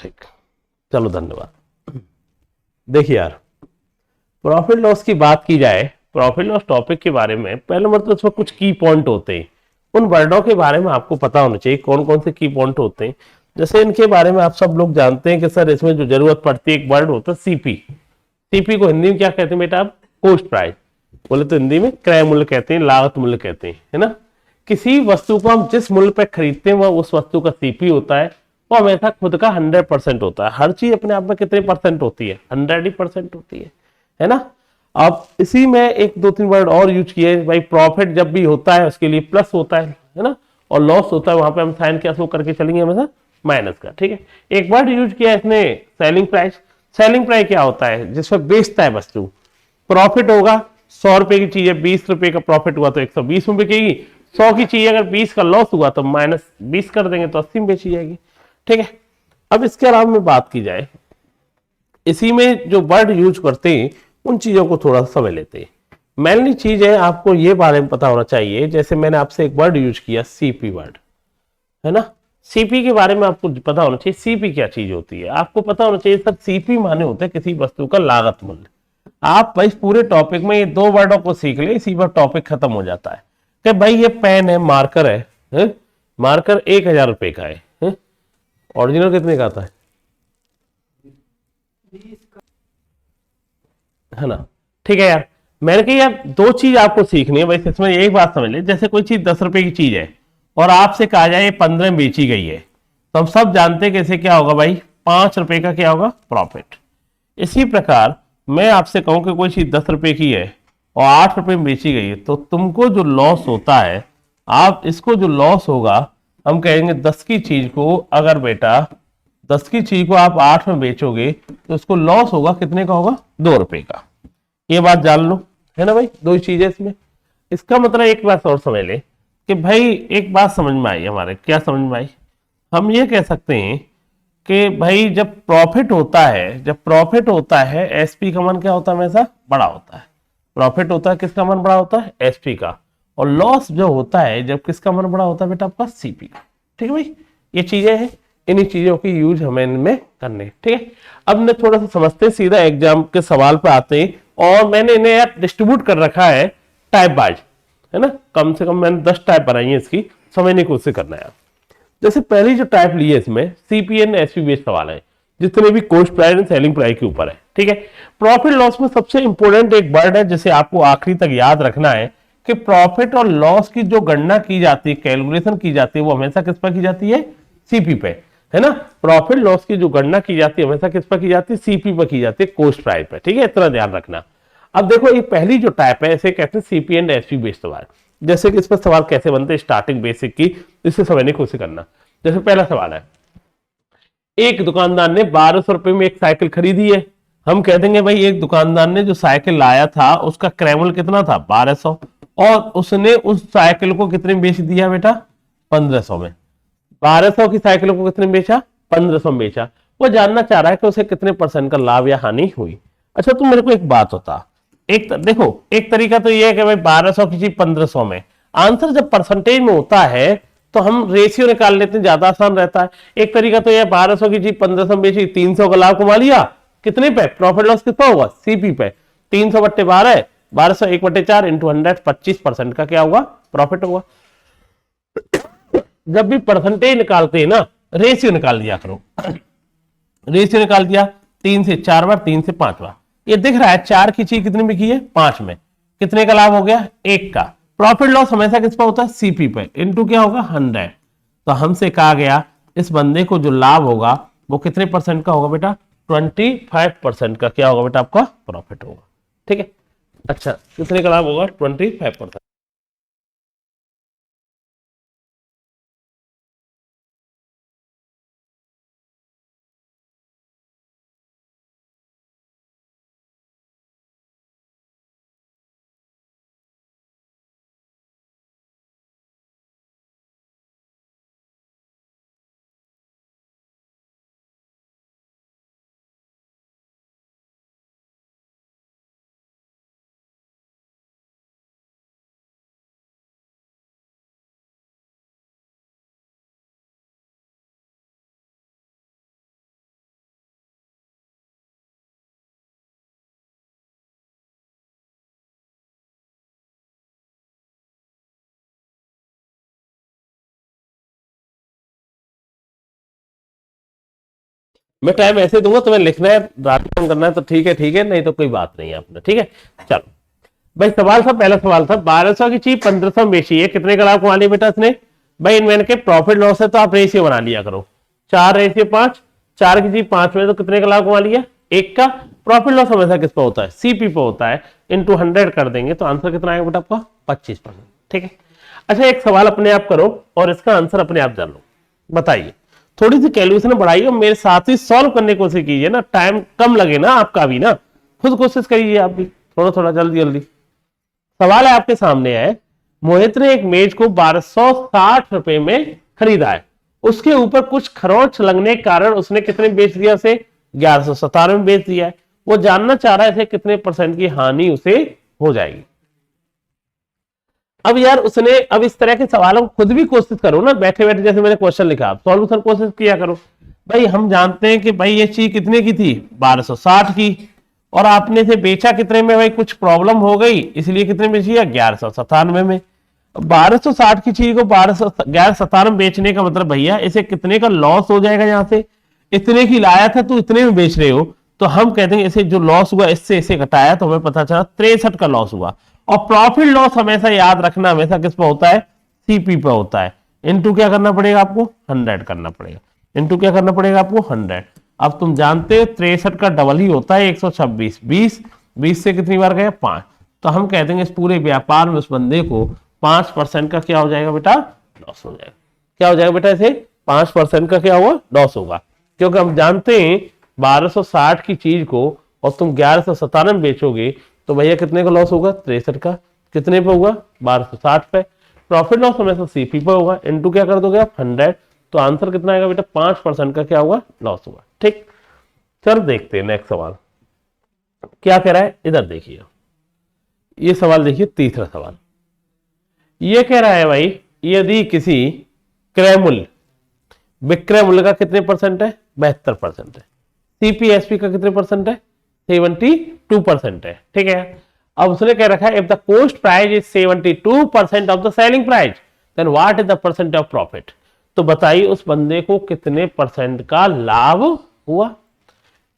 ठीक, चलो धन्यवाद। देखिए यार, प्रॉफिट लॉस की बात की जाए, प्रॉफिट लॉस टॉपिक के बारे में पहले मतलब उसमें कुछ की पॉइंट होते हैं, उन वर्डों के बारे में आपको पता होना चाहिए कौन कौन से की पॉइंट होते हैं। जैसे इनके बारे में आप सब लोग जानते हैं कि सर इसमें जो जरूरत पड़ती है, एक वर्ड होता है सीपी। सीपी को हिंदी में क्या कहते हैं बेटा आप? Cost price. बोले तो हिंदी में क्रय मूल्य कहते हैं, लागत मूल्य कहते हैं, है ना। किसी वस्तु को हम जिस मूल्य पर खरीदते हैं वह उस वस्तु का सीपी होता है। वो हमेशा खुद का 100% होता है। हर चीज अपने आप में कितने परसेंट होती है? 100% होती है ना। अब इसी में एक दो तीन वर्ड और यूज किए भाई। प्रॉफिट जब भी होता है उसके लिए प्लस होता है ना। और लॉस होता है वहां पे हम साइन क्या शो करके चलेंगे हमेशा? माइनस का। ठीक है। एक वर्ड यूज किया इसने, सेलिंग प्राइस। सेलिंग प्राइस क्या होता है? जिसमें बेचता है वस्तु। प्रॉफिट होगा, 100 रुपए की चीज है, 20 रुपए का प्रॉफिट हुआ तो 120 रुपए की। 100 की चीज अगर 20 का लॉस हुआ तो -20 कर देंगे तो 80 में बेची जाएगी। ठीक है। अब इसके अलावा में बात की जाए, इसी में जो वर्ड यूज करते हैं उन चीजों को थोड़ा सा समझ लेते हैं। मेनली चीज है आपको ये बारे में पता होना चाहिए। जैसे मैंने आपसे एक वर्ड यूज किया सीपी वर्ड, है ना। सीपी के बारे में आपको पता होना चाहिए सीपी क्या चीज होती है। आपको पता होना चाहिए सर सीपी माने होते हैं किसी वस्तु का लागत मूल्य। आप भाई पूरे टॉपिक में ये दो वर्डों को सीख ले, इसी पर टॉपिक खत्म हो जाता है कि भाई ये पेन है, मार्कर है? मार्कर 1000 रुपए का है? ओरिजिनल कितने का आता है ना। ठीक है यार, मैंने कहा यार दो चीज आपको सीखनी है भाई। इसमें एक बात समझ ले, जैसे कोई चीज 10 रुपए की चीज है और आपसे कहा जाए ये 15 में बेची गई है, तो हम सब जानते हैं कैसे क्या होगा भाई? 5 रुपए का क्या होगा? प्रॉफिट। इसी प्रकार मैं आपसे कहूं कि कोई चीज 10 रुपए की है और 8 रुपए में बेची गई है, तो तुमको जो लॉस होता है, आप इसको जो लॉस होगा, हम कहेंगे 10 की चीज को अगर बेटा 10 की चीज को आप 8 में बेचोगे तो उसको लॉस होगा कितने का? होगा 2 रुपए का। ये बात जान लो, है ना भाई। दो ही चीजें इसमें। इसका मतलब एक बात और समझ ले कि भाई एक बात समझ में आई हमारे। क्या समझ में आई? हम ये कह सकते हैं कि भाई जब प्रॉफिट होता है, जब प्रॉफिट होता है, एसपी का मान क्या होता है? हमेशा बड़ा होता है। प्रॉफिट होता है, किसका मान बड़ा होता है? एसपी का। और लॉस जो होता है जब किसका मान बड़ा होता है बेटा? आपका सीपी का। ठीक है भाई, ये चीजें हैं, इन्हीं चीजों की यूज हमें इनमें करने। ठीक है। अब मैं थोड़ा सा समझते सीधा एग्जाम के सवाल पे आते हैं। और मैंने इन्हें यार डिस्ट्रीब्यूट कर रखा है टाइप वाइज, है ना। कम से कम मैंने 10 टाइप बनाई है इसकी, समझने की कोशिश करना है यार। जैसे पहली जो टाइप ली है इसमें सीपीएन एसपी बेस्ड सवाल है, जितने भी cost price and selling price के ऊपर है। ठीक है। प्रॉफिट लॉस में सबसे इंपॉर्टेंट एक वर्ड है जिसे आपको आखिरी तक याद रखना है कि प्रॉफिट और लॉस की जो गणना की जाती है, कैलकुलेशन की जाती है, वो हमेशा किस पर की जाती है? सीपी पे, है ना। प्रॉफिट लॉस की जो गणना की जाती है हमेशा किस पर की जाती है? सीपी पर की जाती है, कॉस्ट प्राइस पर। ठीक है, इतना ध्यान रखना। अब देखो ये पहली जो टाइप है इसे कहते हैं सीपी एंड एसपी बेस्ड सवाल। जैसे कि इस पर सवाल कैसे बनते हैं, स्टार्टिंग बेसिक की, इससे समझने की कोशिश करना। जैसे पहला सवाल है, एक दुकानदार ने 1200 रुपए में एक साइकिल खरीदी है। हम कह देंगे भाई एक दुकानदार ने जो साइकिल लाया था उसका क्रय मूल्य कितना था? 1200। और उसने उस साइकिल को कितने में बेच दिया बेटा? 1500 में। 1200 की साइकिल को कितने में बेचा? 1500 में बेचा। वो जानना चाह रहा है कि उसे कितने परसेंट का लाभ या हानि हुई। अच्छा तुम मेरे को एक बात बता, देखो एक तरीका तो ये है कि भाई 1200 की चीज 1500 में। आंसर जब परसेंटेज में होता है तो हम रेशियो निकाल लेते हैं, ज्यादा आसान रहता है। एक तरीका तो यह 1200 की चीज 1500 में बेची, 300 का लाभ कमा लिया। कितने पे? प्रॉफिट लॉस कितना होगा? सीपी पे। 300 बट्टे 12, 1200 1 बट्टे 4 इंटू 100, 25% का क्या होगा? प्रॉफिट होगा। जब भी परसेंटेज निकालते हैं ना, रेशियो निकाल दिया करो। रेशियो निकाल दिया, 3 से 4 बार, 3 से 5 बार। ये दिख रहा है 4 की चीज कितने में की है? 5 में। कितने का लाभ हो गया? 1 का। प्रॉफिट लॉस हमेशा किस पर होता है? सीपी पे। इनटू क्या होगा? 100। तो हमसे कहा गया इस बंदे को जो लाभ होगा वो कितने परसेंट का होगा बेटा? 25% का क्या होगा बेटा? आपका प्रॉफिट होगा। ठीक है। अच्छा कितने का लाभ होगा? 25%। मैं टाइम ऐसे दूंगा, तुम्हें लिखना है, रात में करना है तो ठीक है, नहीं तो कोई बात नहीं है अपना, ठीक है। चलो भाई सवाल था, पहला सवाल था 1200 की चीज 1500 में बेची है, कितने का लाभ कमा लिया बेटा इसने? भाई इनमें के प्रॉफिट लॉस है तो आप रेशियो बना लिया करो, 4:5, 4 की चीज 5 में, तो कितने का लाभ कमा लिया? 1 का। प्रॉफिट लॉस हमेशा किस पे होता है? सीपी पे होता है, इंटू 100 कर देंगे तो आंसर कितना आएगा बेटा आपका? 25%, ठीक है। अच्छा एक सवाल अपने आप करो और इसका आंसर अपने आप जान लो, बताइए। थोड़ी सी कैलकुलेशन बढ़ाइए, मेरे साथ ही सॉल्व करने की कोशिश कीजिए ना, टाइम कम लगे ना आपका भी ना, खुद कोशिश करिए आप भी, थोड़ा थोड़ा जल्दी जल्दी। सवाल है आपके सामने है, मोहित ने एक मेज को 1260 रुपए में खरीदा है, उसके ऊपर कुछ खरोंच लगने के कारण उसने कितने बेच दिया? उसे 1197 में बेच दिया है। वो जानना चाह रहा है इसे कितने % की हानि उसे हो जाएगी। अब यार उसने, अब इस तरह के सवालों को खुद भी कोशिश करो ना, बैठे बैठे जैसे मैंने क्वेश्चन लिखा, सॉल्यूशन कोशिश किया करो। भाई हम जानते हैं कि भाई ये चीज कितने की थी? 1260 की, और आपने इसे बेचा कितने में? भाई कुछ प्रॉब्लम हो गई इसलिए कितने में बेची? 1197 में। 1260 की चीज को 1197 में बेचने का मतलब भैया इसे कितने का लॉस हो जाएगा? यहां से इतने की लाया था तो इतने में बेच रहे हो, तो हम कहते हैं इसे जो लॉस हुआ इससे इसे घटाया तो हमें पता चला 63 का लॉस हुआ। और प्रॉफिट लॉस हमेशा याद रखना, हमेशा किस पे होता है? सीपी पे होता है। इनटू क्या करना पड़ेगा आपको? 100 करना पड़ेगा। इनटू क्या करना पड़ेगा आपको? 100। अब तुम जानते हो 63 का डबल ही होता है 126। 20 से कितनी बार गया? 5। तो हम कह देंगे इस पूरे व्यापार में उस बंदे को 5% का क्या हो जाएगा बेटा? लॉस हो जाएगा। क्या हो जाएगा बेटा? इसे 5% का क्या हुआ? लॉस होगा। क्योंकि हम जानते हैं 1260 की चीज को और तुम 1197 में बेचोगे तो भैया कितने का लॉस होगा? 63 का। कितने पे होगा? 1260 पे। प्रॉफिट लॉस हमेशा सीपी पे होगा, इनटू क्या कर दोगे आप? 100। तो आंसर कितना आएगा बेटा? 5% का क्या होगा? लॉस होगा, ठीक। चल देखते हैं नेक्स्ट सवाल क्या कह रहा है, इधर देखिए। ये सवाल देखिए, तीसरा सवाल ये कह रहा है भाई, यदि किसी क्रय मूल्य, विक्रय मूल्य का कितने % है? 72% है। सीपीएसपी का कितने % है? 72% है, ठीक है। अब उसने कह रखा है if the cost price is 72% of the selling price then what is the % of profit. तो बताइए उस बंदे को कितने % का लाभ हुआ?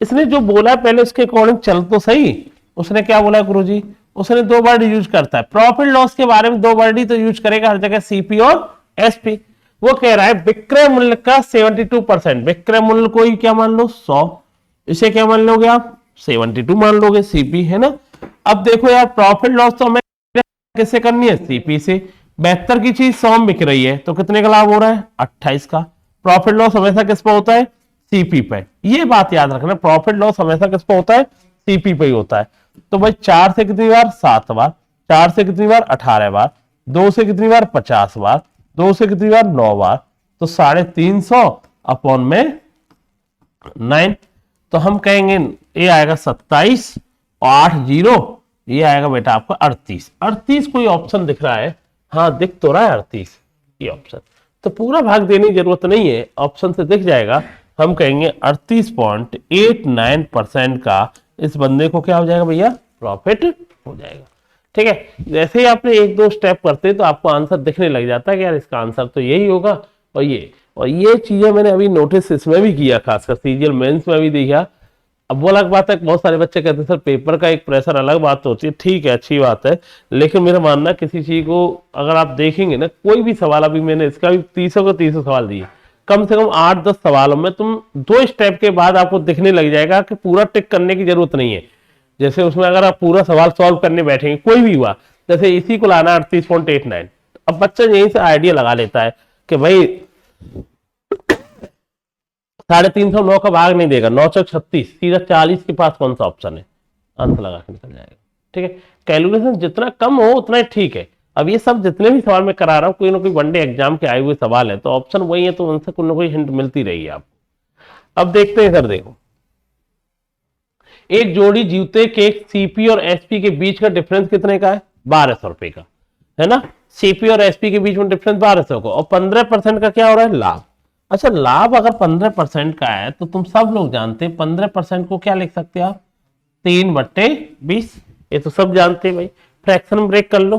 इसने जो बोला पहले उसके अकॉर्डिंग चल तो सही। उसने क्या बोला गुरुजी? उसने 2 वर्ड यूज करता है प्रॉफिट लॉस के बारे में, 2 वर्ड ही तो यूज करेगा हर जगह, सीपी और एसपी। वो कह रहा है विक्रय मूल्य का 72%, विक्रय मूल्य को ही क्या मान लो? 100। इसे क्या मान लोगे आप? 72 मान लोगे, सीपी है ना। अब देखो यार प्रॉफिट लॉस तो हमें किससे करनी है? सीपी से। 72 की चीज 100 बिक रही है तो कितने का लाभ हो रहा है? 28 का। प्रॉफिट लॉस हमेशा किस पे होता है? सीपी पे। ये बात याद रखना, प्रॉफिट लॉस हमेशा किस पे होता है? सीपी पे ही होता है। तो भाई 4 से कितनी बार? 7 बार। 4 से कितनी बार? 18 बार। 2 से कितनी बार? 50 बार। 2 से कितनी बार? 9 बार। तो 350 अपॉन में 9। तो हम कहेंगे ये आएगा 27 और 8 0, ये आएगा बेटा आपका 38। 38 कोई ऑप्शन दिख रहा है? हाँ दिख तो रहा है 38 ये ऑप्शन, तो पूरा भाग देने की जरूरत नहीं है, ऑप्शन से दिख जाएगा। हम कहेंगे 38.89% का इस बंदे को क्या हो जाएगा भैया? प्रॉफिट हो जाएगा, ठीक है। जैसे ही आपने 1-2 स्टेप करते तो आपको आंसर दिखने लग जाता है कि यार इसका आंसर तो यही होगा। और ये चीजें मैंने अभी नोटिस इसमें भी किया, खासकर सीजीएल मेंस में भी देखा। अब वो अलग बात है, बहुत सारे बच्चे कहते हैं सर पेपर का एक प्रेशर अलग बात होती है, ठीक है अच्छी बात है, लेकिन मेरा मानना किसी चीज को अगर आप देखेंगे ना, कोई भी सवाल, अभी मैंने इसका भी 300 सवाल दिए, कम से कम 8-10 सवालों में तुम 2 स्टेप के बाद आपको दिखने लग जाएगा कि पूरा टिक करने की जरूरत नहीं है। जैसे उसमें अगर आप पूरा सवाल सॉल्व करने बैठेंगे, कोई भी हुआ, जैसे इसी को लाना 38.89, अब बच्चा यहीं से आइडिया लगा लेता है कि भाई 350 का भाग नहीं देगा, 9 चौक 36, सीधा 40 के पास कौन सा ऑप्शन है? आंसर लगा के निकल जाएगा, ठीक है। कैलकुलेशन जितना कम हो उतना ही ठीक है। अब ये सब जितने भी सवाल मैं करा रहा हूँ कोई ना कोई वनडे एग्जाम के आए हुए सवाल है, तो ऑप्शन वही है, तो उनसे कोई ना कोई हिंट मिलती रहेगी आपको। अब देखते हैं सर, देखो एक जोड़ी जूते के सीपी और एसपी के बीच का डिफरेंस कितने का है? 1200 रुपए का, है ना। सीपी और एसपी के बीच में डिफरेंस 1200 का, और 15% का क्या हो रहा है? लाभ। अच्छा लाभ अगर 15% का है तो तुम सब लोग जानते हैं 15% को क्या लिख सकते हैं आप? 3/20। ये तो सब जानते हैं भाई, फ्रैक्शन ब्रेक कर लो।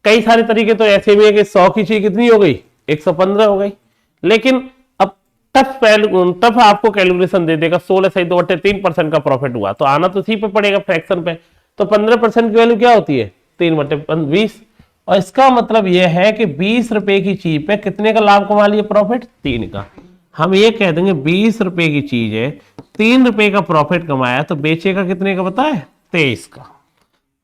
कई सारे तरीके तो ऐसे भी है कि 100 की चीज कितनी हो गई? 115 हो गई। लेकिन अब टफ आपको कैलकुलेशन दे देगा, 16 सही 2/3% का प्रॉफिट हुआ तो आना तो इसी पे पड़ेगा फ्रैक्शन पे। तो 15% की वैल्यू क्या होती है 3/20। और इसका मतलब यह है कि 20 रुपए की चीज पे कितने का लाभ कमा लिया प्रॉफिट 3 का। हम ये कह देंगे 20 रुपए की चीज है 3 रुपए का प्रॉफिट कमाया तो बेचेगा कितने का पता है 23 का।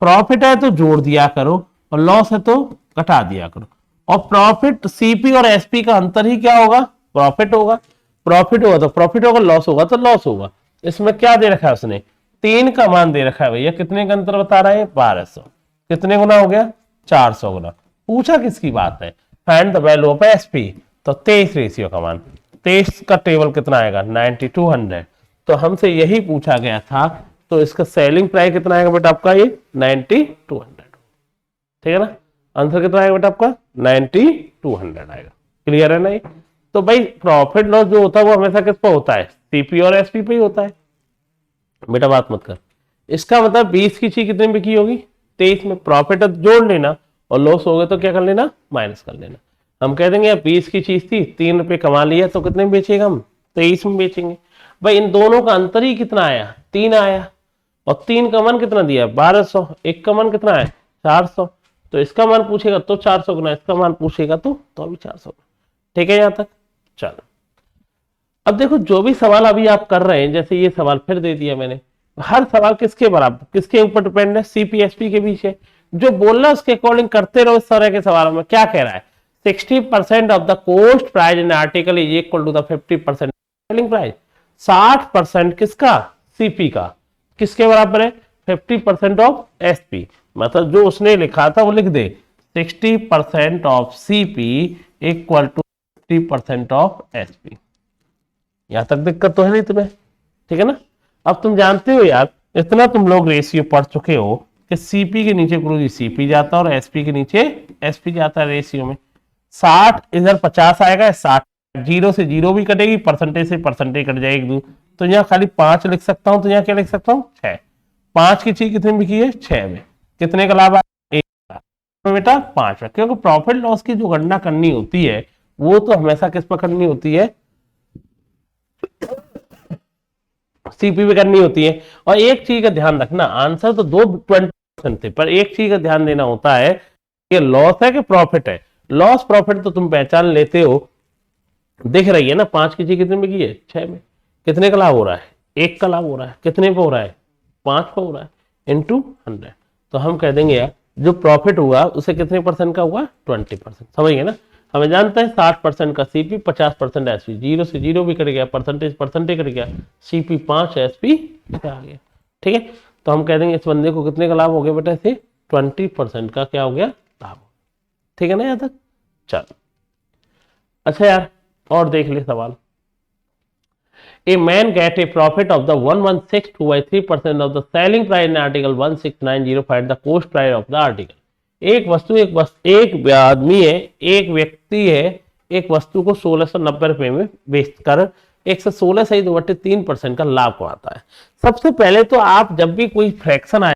प्रॉफिट है तो जोड़ दिया करो और लॉस है तो घटा दिया करो। और प्रॉफिट सीपी और एसपी का अंतर ही क्या होगा प्रॉफिट होगा। प्रॉफिट होगा तो प्रॉफिट होगा, लॉस होगा तो लॉस होगा। इसमें क्या दे रखा है उसने 3 का मान दे रखा है भैया, कितने का अंतर बता रहा है 1200, कितने गुना हो गया 400 गुना। पूछा किसकी बात है find the value of SP, तो 23 रेशियो का मान, 23 का टेबल कितना आएगा 9200। तो हमसे यही पूछा गया था, तो इसका सेलिंग प्राइस कितना आएगा बेटा आपका ये 9200, ठीक है ना। आंसर कितना आएगा बेटा आपका 9200 आएगा। क्लियर है ना ये। तो भाई प्रॉफिट लॉस जो होता है वो हमेशा किस पर होता है सीपी और एसपी पे ही होता है बेटा, बात मत कर। इसका मतलब 20 की चीज कितने बिकी होगी 23 में, प्रॉफिट जोड़ लेना और लॉस हो गया तो क्या कर लेना माइनस कर लेना। हम कह देंगे 20 की चीज थी 3 रुपए कमा लिया तो कितने में बेचेगा हम 23 में बेचेंगे। भाई इन दोनों का अंतर ही कितना आया 3 आया, और 3 का मान कितना दिया 1200, एक का मान कितना है 400, तो इसका मान पूछेगा तो 400 गुना, इसका मान पूछेगा तो अभी 400 गुना। ठीक है यहां तक। चलो अब देखो जो भी सवाल अभी आप कर रहे हैं, जैसे ये सवाल फिर दे दिया मैंने, हर सवाल किसके बराबर किसके ऊपर डिपेंड है सीपीएसपी के पीछे। जो बोल रहा है उसके अकॉर्डिंग करते रहो। इस तरह के सवालों में क्या कह रहा है 60% of the cost price in article is equal to the 50% selling price. 60% किसका सीपी का, किसके बराबर है 50% ऑफ एसपी। मतलब जो उसने लिखा था वो लिख दे 60% of CP equal to 50% of SP. यहां तक दिक्कत तो है नहीं तुम्हें, ठीक है ना। अब तुम जानते हो यार, इतना तुम लोग रेशियो पढ़ चुके हो कि सीपी के नीचे गुरुजी सीपी जाता है और एसपी के नीचे एसपी जाता है रेशियो में। 60 इधर 50 आएगा, 60 जीरो से जीरो भी कटेगी, परसेंटेज से परसेंटेज कट जाएगी, तो यहाँ खाली 5 लिख सकता हूं, तो यहाँ क्या लिख सकता हूँ 6। 5 की चीज कितने में बिकी है 6 में, कितने का लाभ आया 1 में बेटा 5 में। क्योंकि प्रॉफिट लॉस की जो गणना करनी होती है वो तो हमेशा किस पर करनी होती है सीपी पे करनी होती है। और एक चीज का ध्यान रखना, आंसर तो दो 20% थे, पर एक चीज का ध्यान देना होता है कि लॉस है कि प्रॉफिट है। लॉस प्रॉफिट तो तुम पहचान लेते हो, दिख रही है ना। 5 की चीज कितने में की है 6 में, कितने का लाभ हो रहा है 1 का लाभ हो रहा है, कितने पे हो रहा है 5 पे हो रहा है इंटू 100। तो हम कह देंगे यार जो प्रॉफिट हुआ उसे कितने परसेंट का हुआ 20%। समझ गए ना। हमें जानते हैं 60% का सीपी 50% एसपी, जीरो से जीरो भी कट गया, परसेंटेज परसेंटेज कट गया, सीपी 5 एसपी आ गया। ठीक है, तो हम कह देंगे इस बंदे को कितने का लाभ हो गया बेटा इसे 20% का क्या हो गया लाभ। ठीक है ना यहाँ तक। चल अच्छा यार और देख ले सवाल। A man get a profit of the 1162/3% of the selling price in article 1690. Find the cost price of the article. एक आदमी है, एक व्यक्ति है, एक वस्तु को 1690 रुपए में बेचकर 116 सही 2/3% का लाभ कमाता है। सबसे पहले तो आप जब भी कोई फ्रैक्शन आए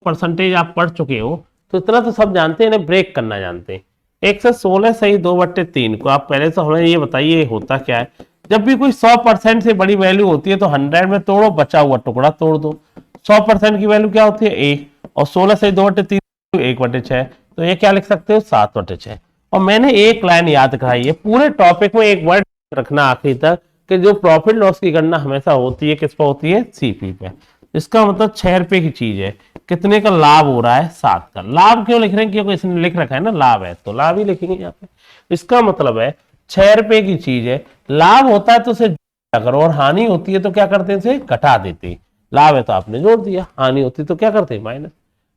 परसेंटेज आप पढ़ चुके हो तो इतना तो सब जानते हैं, इन्हें ब्रेक करना जानते हैं। 116 सही 2/3 को आप पहले तो हमें ये बताइए होता क्या है। जब भी कोई 100% से बड़ी वैल्यू होती है तो 100 में तोड़ो, बचा हुआ टुकड़ा तोड़ दो। 100% की वैल्यू क्या होती है 1, और 16 से 2/3 1/6, तो ये क्या लिख सकते हो 7/6। और मैंने एक लाइन याद कराई है, पूरे टॉपिक में एक वर्ड रखना आखिरी तक कि जो प्रॉफिट लॉस की गणना हमेशा होती है किस पर होती है सीपी पे। इसका मतलब 6 रुपए की चीज है, कितने का लाभ हो रहा है 7 का। लाभ क्यों लिख रहे हैं क्योंकि इसने लिख रखा है ना लाभ है, तो लाभ ही लिखेंगे यहाँ पे। इसका मतलब है 6 रुपए की चीज है, लाभ होता है तो उसे करो, और हानि होती है तो क्या करते हैं इसे घटा देते। लाभ है तो आपने जोड़ दिया, हानि होती तो क्या करते माइनस।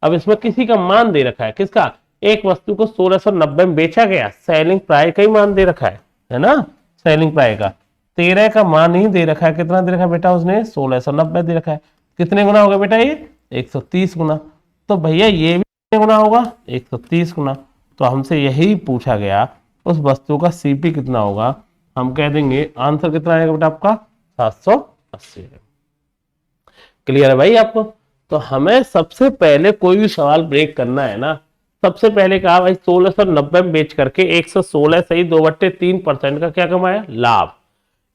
अब इसमें किसी का मान दे रखा है, किसका, एक वस्तु को 1690 में बेचा गया, सेलिंग प्राइस का ही मान दे रखा है ना, सेलिंग प्राइस का 13 का मान ही दे रखा है। कितना दे रखा है बेटा उसने 1690 दे रखा है। कितने गुना होगा बेटा ये 130 गुना। तो भैया ये भी कितने गुना होगा 130 गुना। तो हमसे यही पूछा गया उस वस्तु का सीपी कितना होगा। हम कह देंगे आंसर कितना आएगा बेटा आपका 780। क्लियर है भाई आपको। तो हमें सबसे पहले कोई भी सवाल ब्रेक करना है ना, सबसे पहले कहा भाई 1690 में बेच करके 116 सही 2/3% का क्या कमाया लाभ।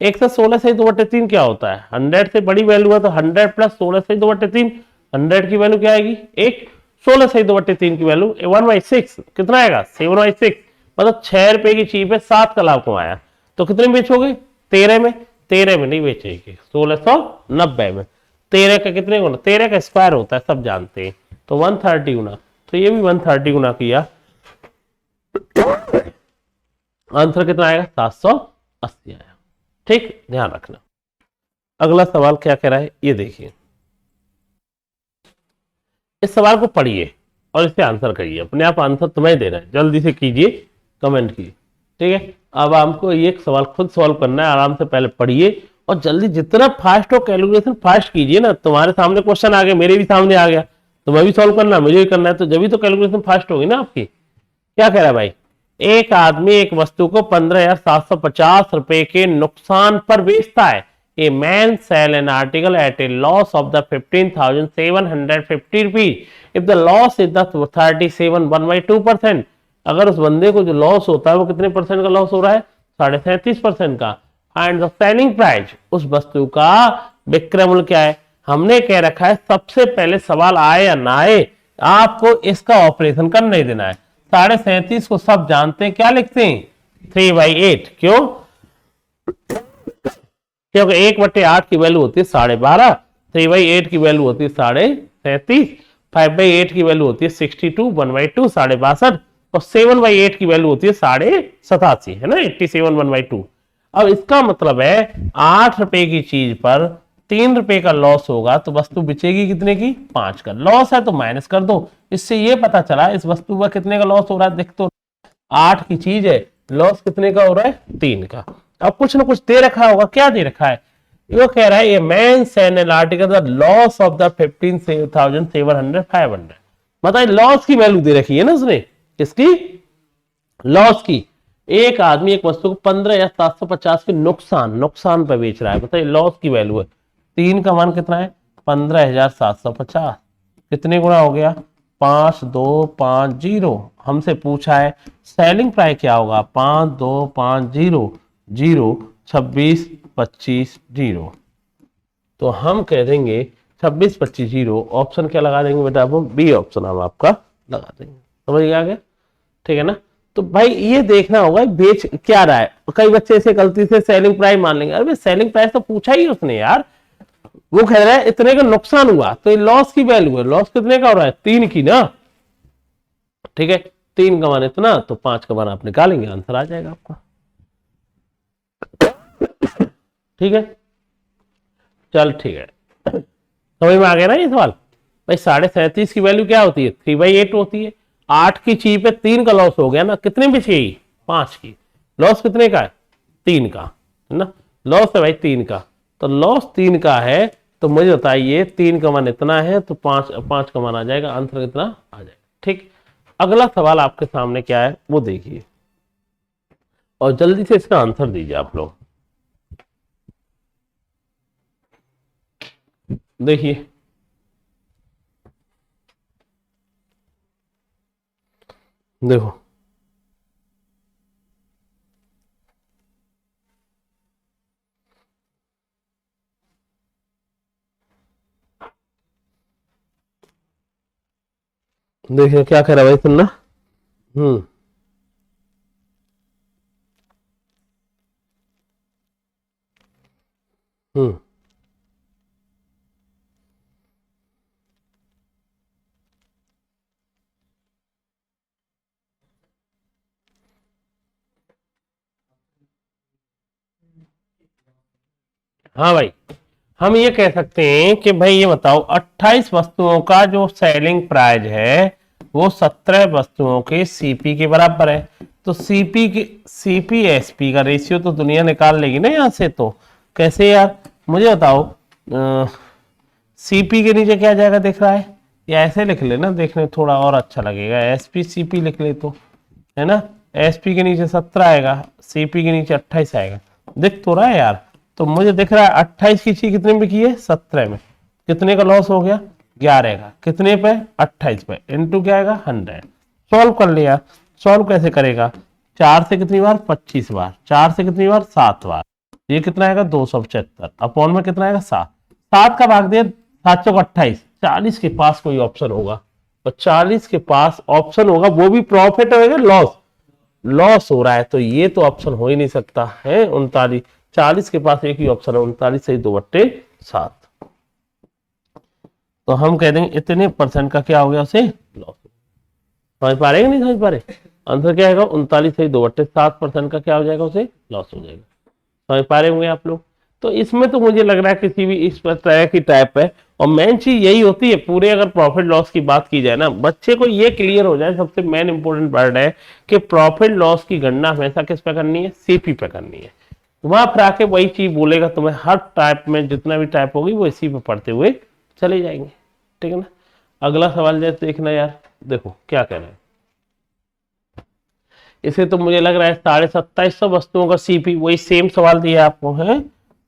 एक से 16 सही 2/3 क्या होता है? 100 से बड़ी वैल्यू है तो 100 प्लस 16 सही 2/3, 100 की वैल्यू क्या आएगी? एक 16 सही 2/3 की वैल्यू 1/6 कितना आएगा? 7/6। मतलब 6 रुपए की चीज पे 7 का लाभ कमाया। तो कितने में बेचोगे? 13 में। 13 में नहीं बेचेगी, 1690 में। 13 का कितने गुना? 13 का स्क्वायर होता है, सब जानते हैं। तो 130 गुना, तो ये भी 130 गुना किया, आंसर कितना आएगा? 780 आया। ठीक, ध्यान रखना। अगला सवाल क्या कह रहा है ये देखिए। इस सवाल को पढ़िए और इसे आंसर करिए, अपने आप आंसर तुम्हें देना है, जल्दी से कीजिए, कमेंट कीजिए। ठीक है, अब आपको ये सवाल खुद सॉल्व करना है, आराम से पहले पढ़िए और जल्दी, जितना फास्ट हो कैलकुलेशन फास्ट कीजिए ना। तुम्हारे सामने क्वेश्चन आ गया, मेरे भी सामने आ गया, तो मैं भी सॉल्व करना, मुझे भी करना है, तो जब भी तो कैलकुलेशन फास्ट होगी ना आपकी। क्या कह रहा है भाई? एक आदमी एक वस्तु को 15,750 रुपए के नुकसान पर बेचता है। A man sell an article at a loss of the 15,750 rupees if the loss is the 37 1/2%। अगर उस बंदे को जो लॉस होता है वो कितने परसेंट का लॉस हो रहा है? 37.5% का। एंड द सेलिंग प्राइस, उस वस्तु का विक्रय मूल्य क्या है? हमने कह रखा है सबसे पहले सवाल आए या ना आए, आपको इसका ऑपरेशन करने देना है। 37.5 को सब जानते हैं, क्या लिखते हैं? 3/8। क्यों? क्योंकि 1/8 की वैल्यू होती है 12.5, 3/8 की वैल्यू होती है 37.5, 5/8 की वैल्यू होती है 62, 1/2 62.5, और 7/8 की वैल्यू होती है 87.5, है ना, 87 1/2। अब इसका मतलब है 8 रुपए की चीज पर 3 रुपए का लॉस होगा तो वस्तु बिचेगी कितने की? 5 का। लॉस है तो माइनस कर दो, इससे ये पता चला इस वस्तु का कितने का लॉस हो रहा है। देख तो 8 की चीज है, लॉस कितने का हो रहा है? 3 का। अब कुछ ना कुछ दे रखा होगा, क्या दे रखा है? वो कह रहा है ये man sell an article the loss of the 15,700 मतलब लॉस की वैल्यू दे रखी है ना उसने, किसकी? लॉस की। एक आदमी एक वस्तु को 15,750 के नुकसान पर बेच रहा है, बताइए लॉस की वैल्यू है। 3 का मान कितना है? 15,750। कितने गुना हो गया? 5250। हमसे पूछा है सेलिंग प्राइस क्या होगा? 5250 26 25 0। तो हम कह देंगे 26 25 0। ऑप्शन क्या लगा देंगे बेटा? आप बी ऑप्शन हम आपका लगा देंगे। समझ गया क्या? ठीक है ना। तो भाई ये देखना होगा बेच क्या रहा है। कई बच्चे ऐसे गलती से सेलिंग प्राइस मान लेंगे, अरे सेलिंग प्राइस तो पूछा ही उसने यार, वो कह रहा है इतने का नुकसान हुआ, तो ये लॉस की वैल्यू है। लॉस कितने का हो रहा है? 3 की ना। ठीक है, 3 का मान इतना, तो 5 का मान आप निकालेंगे, आंसर आ जाएगा आपका। ठीक है, चल ठीक है, समझ में आ गया ना ये सवाल? भाई 37.5 की वैल्यू क्या होती है? 3/8 होती है। 8 की चीज पे 3 का लॉस हो गया ना, कितने बची गई? 5 की। लॉस कितने का है? 3 का, है ना। लॉस है भाई 3 का, तो लॉस 3 का है, तो मुझे बताइए 3 का मान इतना है, तो 5 का मान आ जाएगा, आंसर कितना आ जाएगा। ठीक, अगला सवाल आपके सामने क्या है वो देखिए और जल्दी से इसका आंसर दीजिए आप लोग। देखिए देखो, देखिए क्या कह रहा है भाई, सुनना। हम्म हम्म हाँ भाई, हम ये कह सकते हैं कि भाई ये बताओ 28 वस्तुओं का जो सेलिंग प्राइस है वो 17 वस्तुओं के सीपी के बराबर है। तो सीपी एसपी का रेशियो तो दुनिया निकाल लेगी ना यहां से। तो कैसे यार, मुझे बताओ, सीपी के नीचे क्या जाएगा दिख रहा है? या ऐसे लिख लेना, देखने में थोड़ा और अच्छा लगेगा, एसपी सीपी लिख ले तो, है ना। एसपी के नीचे 17 आएगा, सीपी के नीचे 28 आएगा, दिख तो रहा है यार। तो मुझे दिख रहा है 28 की चीज कितने में की है? 17 में। कितने का लॉस हो गया? 11 का। कितने पे? 28 पे। इनटू क्या आएगा? 100। सॉल्व कर लिया। सॉल्व कैसे करेगा? 4 से कितनी बार? 25 बार। 4 से कितनी बार? 7 बार। ये कितना आएगा 275 अपॉन में कितना आएगा 7, 7 का भाग दिया 7 चौक 28, 40 के पास कोई ऑप्शन होगा, और 40 के पास ऑप्शन होगा वो भी प्रॉफिट होगा लॉस, लॉस हो रहा है, तो ये तो ऑप्शन हो ही नहीं सकता है 39, 40 के पास एक ही ऑप्शन है 39 सही 2/7, तो हम कह देंगे इतने परसेंट का क्या हो गया उसे लॉस। समझ पा रहे कि नहीं समझ पा रहे, आंसर क्या आएगा 39 सही 2/7% का क्या हो जाएगा उसे लॉस हो जाएगा। समझ पा रहे होंगे आप लोग। तो इसमें तो मुझे लग रहा है किसी भी इस तरह की टाइप है, और मेन चीज यही होती है पूरे अगर प्रॉफिट लॉस की बात की जाए ना, बच्चे को ये क्लियर हो जाए, सबसे मेन इंपॉर्टेंट पार्ट है कि प्रॉफिट लॉस की गणना हमेशा किस पे करनी है, सीपी पे करनी है। वहां पर आके वही चीज बोलेगा तुम्हें, हर टाइप में जितना भी टाइप होगी वो इसी पे पढ़ते हुए चले जाएंगे, ठीक है ना। अगला सवाल जैसे देखना यार, देखो क्या कह रहे हैं, इसे तो मुझे लग रहा है 2750 वस्तुओं का सीपी, वही सेम सवाल दिया आपको है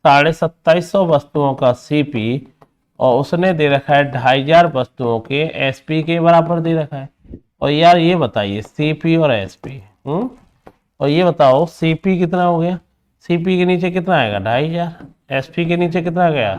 2750 वस्तुओं का सीपी, और उसने दे रखा है 2500 वस्तुओं के एसपी के बराबर दे रखा है। और यार ये बताइए सीपी और एसपी, और ये बताओ सीपी कितना हो गया, सीपी के नीचे कितना आएगा 2500, एसपी के नीचे कितना गया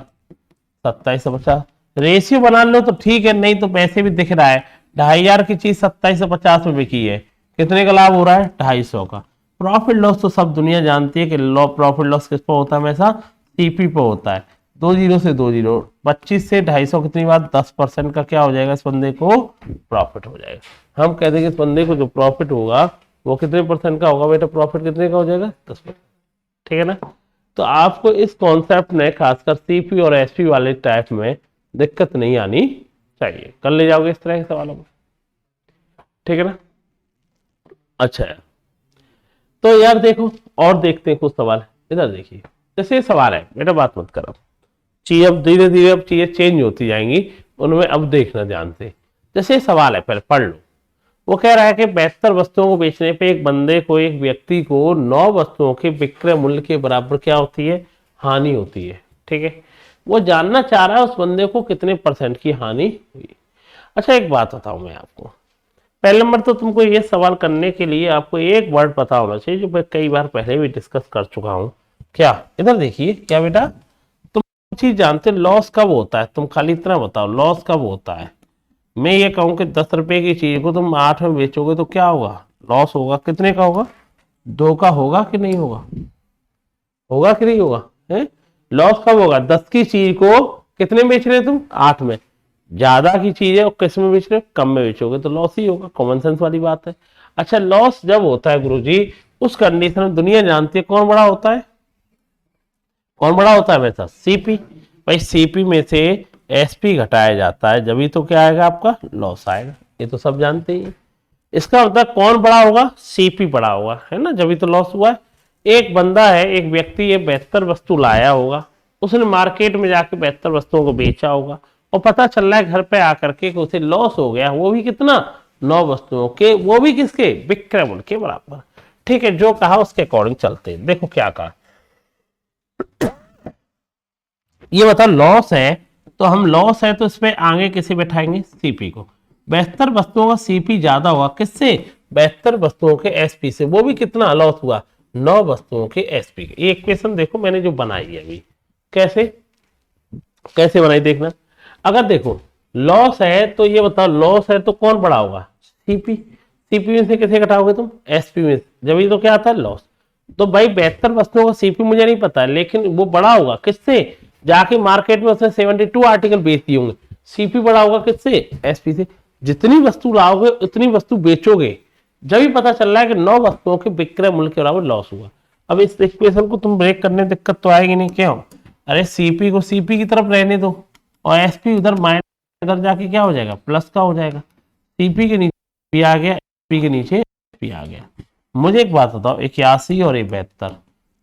2750, रेशियो बना लो तो ठीक है, नहीं तो पैसे भी दिख रहा है 2500 की चीज 2750 में बिकी है, कितने का लाभ हो रहा है 250 का। प्रॉफिट लॉस तो सब दुनिया जानती है कि प्रॉफिट लॉस किस पर होता है, हमेशा सीपी पर होता है। 20 से 20, 25 से 250 कितनी बात 10% का क्या हो जाएगा, इस बंदे को प्रॉफिट हो जाएगा। हम कहते हैं कि इस बंदे को जो प्रॉफिट होगा वो कितने परसेंट का होगा बेटा, प्रॉफिट कितने का हो जाएगा 10%, ठीक है ना। तो आपको इस कॉन्सेप्ट में खासकर सीपी और एसपी वाले टाइप में दिक्कत नहीं आनी चाहिए, कर ले जाओगे इस तरह के सवालों में, ठीक है ना। अच्छा है, तो यार देखो और देखते हैं कुछ सवाल, इधर देखिए, जैसे सवाल है बेटा बात मत करो, चीज अब धीरे धीरे अब चीजें चेंज होती जाएंगी, उनमें अब देखना ध्यान से। जैसे सवाल है पहले पढ़ लो, वो कह रहा है कि 72 वस्तुओं को बेचने पे एक बंदे को, एक व्यक्ति को 9 वस्तुओं के विक्रय मूल्य के बराबर क्या होती है, हानि होती है, ठीक है। वो जानना चाह रहा है उस बंदे को कितने परसेंट की हानि हुई। अच्छा एक बात बताऊं मैं आपको, पहले नंबर तो तुमको ये सवाल करने के लिए आपको एक वर्ड पता होना चाहिए जो मैं कई बार पहले भी डिस्कस कर चुका हूं। क्या, इधर देखिए क्या बेटा, तुम चीज जानते लॉस कब होता है, तुम खाली इतना बताओ लॉस कब होता है। मैं ये कहूं कि 10 रुपए की चीज को तुम 8 में बेचोगे तो क्या होगा, लॉस होगा, कितने का होगा, 2 का होगा कि नहीं होगा, होगा कि नहीं होगा, है लॉस कब होगा, 10 की चीज को कितने में बेच रहे तुम 8 में, ज्यादा की चीज है और किस में बेच रहे हो, कम में बेचोगे तो लॉस ही होगा, कॉमन सेंस वाली बात है। अच्छा लॉस जब होता है गुरुजी, उस कंडीशन में दुनिया जानती है कौन बड़ा होता है, कौन बड़ा होता है हमेशा सीपी, भाई सीपी में से एसपी घटाया जाता है, जब तो क्या आएगा आपका लॉस आएगा, ये तो सब जानते ही। इसका मतलब कौन बड़ा होगा, सीपी बड़ा होगा, है ना, जब तो लॉस हुआ है। एक बंदा है, एक व्यक्ति है 72 वस्तु लाया होगा, उसने मार्केट में जाके 72 वस्तुओं को बेचा होगा, और पता चल रहा है घर पे आकर के उसे लॉस हो गया, वो भी कितना 9 वस्तुओं के, वो भी किसके विक्रय मूल्य के बराबर, ठीक है। जो कहा उसके अकॉर्डिंग चलते हैं, देखो क्या कहा, ये बता लॉस है, तो हम लॉस है तो इसमें आगे किसे बैठाएंगे, सीपी को। 72 वस्तुओं का सीपी ज्यादा हुआ किससे, 72 वस्तुओं के एसपी से, वो भी कितना लॉस हुआ 9 वस्तुओं के एसपी के। ये इक्वेशन देखो मैंने जो बनाई है अभी, कैसे कैसे बनाई देखना। अगर देखो लॉस है तो ये बताओ लॉस है तो कौन बड़ा होगा, सीपी, सीपी में से किसे घटाओगे तुम, एसपी में, जब ये तो क्या आता है लॉस। तो भाई 72 वस्तुओं का सीपी मुझे नहीं पता है, लेकिन वो बड़ा होगा किससे, जाके मार्केट में उसने 72 आर्टिकल बेच दिए होंगे, सीपी बड़ा होगा किससे, एसपी से। जितनी वस्तु लाओगे उतनी वस्तु बेचोगे, जब भी पता चल रहा है कि 9 वस्तुओं के विक्रय मूल्य के बराबर लॉस हुआ। अब इस इक्वेशन को तुम ब्रेक करने में दिक्कत तो आएगी नहीं, क्यों, अरे सीपी को सीपी की तरफ रहने दो, और एसपी उधर माइनस, इधर जाके क्या हो जाएगा प्लस का हो जाएगा, सीपी के नीचे आ गया, एसपी के नीचे एसपी आ गया। मुझे एक बात बताओ 81 और 72,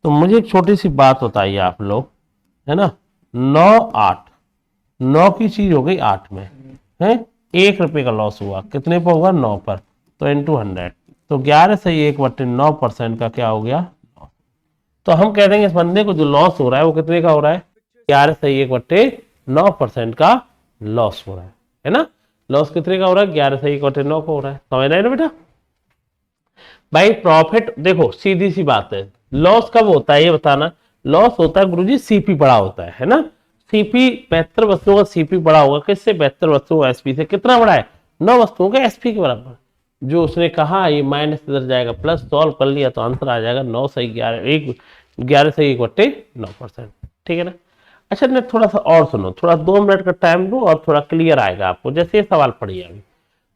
तो मुझे एक छोटी सी बात बताइए आप लोग, है ना, 9 8, 9 की चीज हो गई 8 में है, 1 रुपए का लॉस हुआ, कितने पर होगा 9 पर, तो इनटू 100, तो 11 से 1/9% का क्या हो गया, तो हम कह देंगे इस बंदे को जो लॉस हो रहा है वो कितने का हो रहा है, 11 से 1/9% का लॉस हो रहा है ना। लॉस कितने का हो रहा है, 11 से 1/9 का हो रहा है, समझ रहे हैं ना बेटा। भाई प्रॉफिट देखो सीधी सी बात है, लॉस कब होता है ये बताना, लॉस होता है गुरुजी सीपी बड़ा होता है ना। सीपी 72 वस्तुओं का सीपी बड़ा होगा किससे, 72 वस्तुओं का एसपी से। कितना बड़ा है, 9 वस्तुओं का एसपी के बराबर। जो उसने कहा ये माइनस इधर जाएगा प्लस, सॉल्व कर लिया तो आंसर आ जाएगा 9 सही 11, 11 सही 1/9%। ठीक है ना। अच्छा मैं थोड़ा सा और सुनो, थोड़ा 2 मिनट का टाइम दो और थोड़ा क्लियर आएगा आपको। जैसे ये सवाल पढ़िए अभी,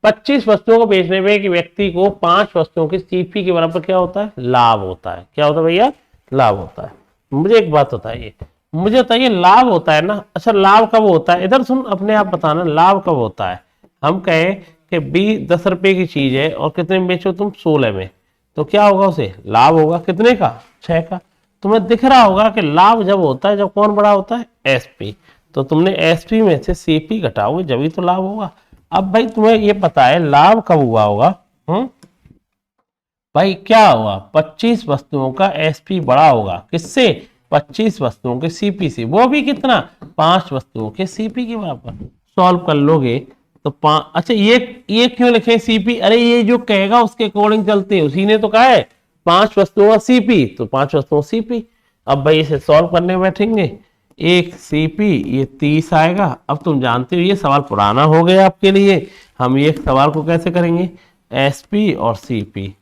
25 वस्तुओं को बेचने में एक व्यक्ति को 5 वस्तुओं की सीपी के बराबर क्या होता है, लाभ होता है। क्या होता है भैया, लाभ होता है। मुझे एक बात बताइए, मुझे बताइए लाभ होता है ना। अच्छा लाभ कब होता है, इधर सुन अपने आप बताना लाभ कब होता है। हम कहें कि 10 रुपए की चीज है और कितने में बेचो तुम, 16 में, तो क्या होगा उसे लाभ होगा कितने का, 6 का। तुम्हें दिख रहा होगा कि लाभ जब होता है जब कौन बड़ा होता है, एसपी। तो तुमने एसपी में से सीपी घटाओगे जब तो लाभ होगा। अब भाई तुम्हें ये पता है लाभ कब हुआ होगा, भाई क्या होगा, 25 वस्तुओं का एसपी बड़ा होगा किससे, 25 वस्तुओं के सीपी से, वो भी कितना, 5 वस्तुओं के सीपी के बराबर। सॉल्व कर लोगे तो अच्छा ये क्यों लिखे सीपी, अरे ये जो कहेगा उसके अकॉर्डिंग चलते हैं, उसी ने तो कहा है 5 वस्तुओं का सीपी, तो 5 वस्तुओं सीपी। अब भाई इसे सॉल्व करने बैठेंगे, एक सीपी ये 30 आएगा। अब तुम जानते हो ये सवाल पुराना हो गया आपके लिए, हम ये सवाल को कैसे करेंगे, एसपी और सीपी।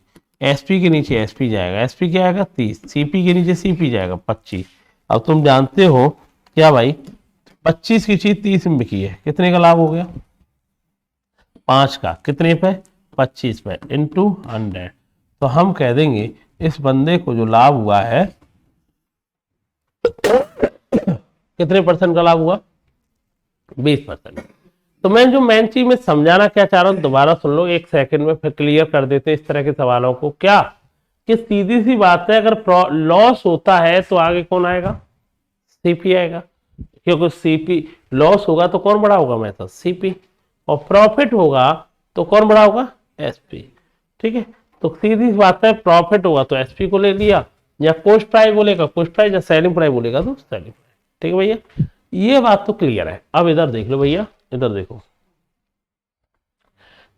एसपी के नीचे एसपी जाएगा, एसपी क्या आएगा 30, सीपी के नीचे सीपी जाएगा 25। अब तुम जानते हो क्या भाई, 25 की चीज 30 में बिकी है, कितने का लाभ हो गया, 5 का, कितने पे, 25 पे इंटू 100। तो हम कह देंगे इस बंदे को जो लाभ हुआ है कितने % का लाभ हुआ, 20%। तो मैं जो मेन चीज में समझाना क्या चाह रहा हूं दोबारा सुन लो 1 सेकंड में, फिर क्लियर कर देते हैं इस तरह के सवालों को। क्या कि सीधी सी बात है, अगर लॉस होता है तो आगे कौन आएगा, सीपी आएगा, क्योंकि सीपी लॉस होगा तो कौन बड़ा होगा मेथड, सीपी, और प्रॉफिट होगा तो कौन बड़ा होगा, एसपी। ठीक है, तो सीधी बात है प्रॉफिट होगा तो एसपी को ले लिया, या कॉस्ट प्राइस बोलेगा कॉस्ट प्राइस, या सेलिंग प्राइस बोलेगा तो सेलिंग प्राइस। ठीक है भैया, ये बात तो क्लियर है। अब इधर देख लो भैया, इधर देखो,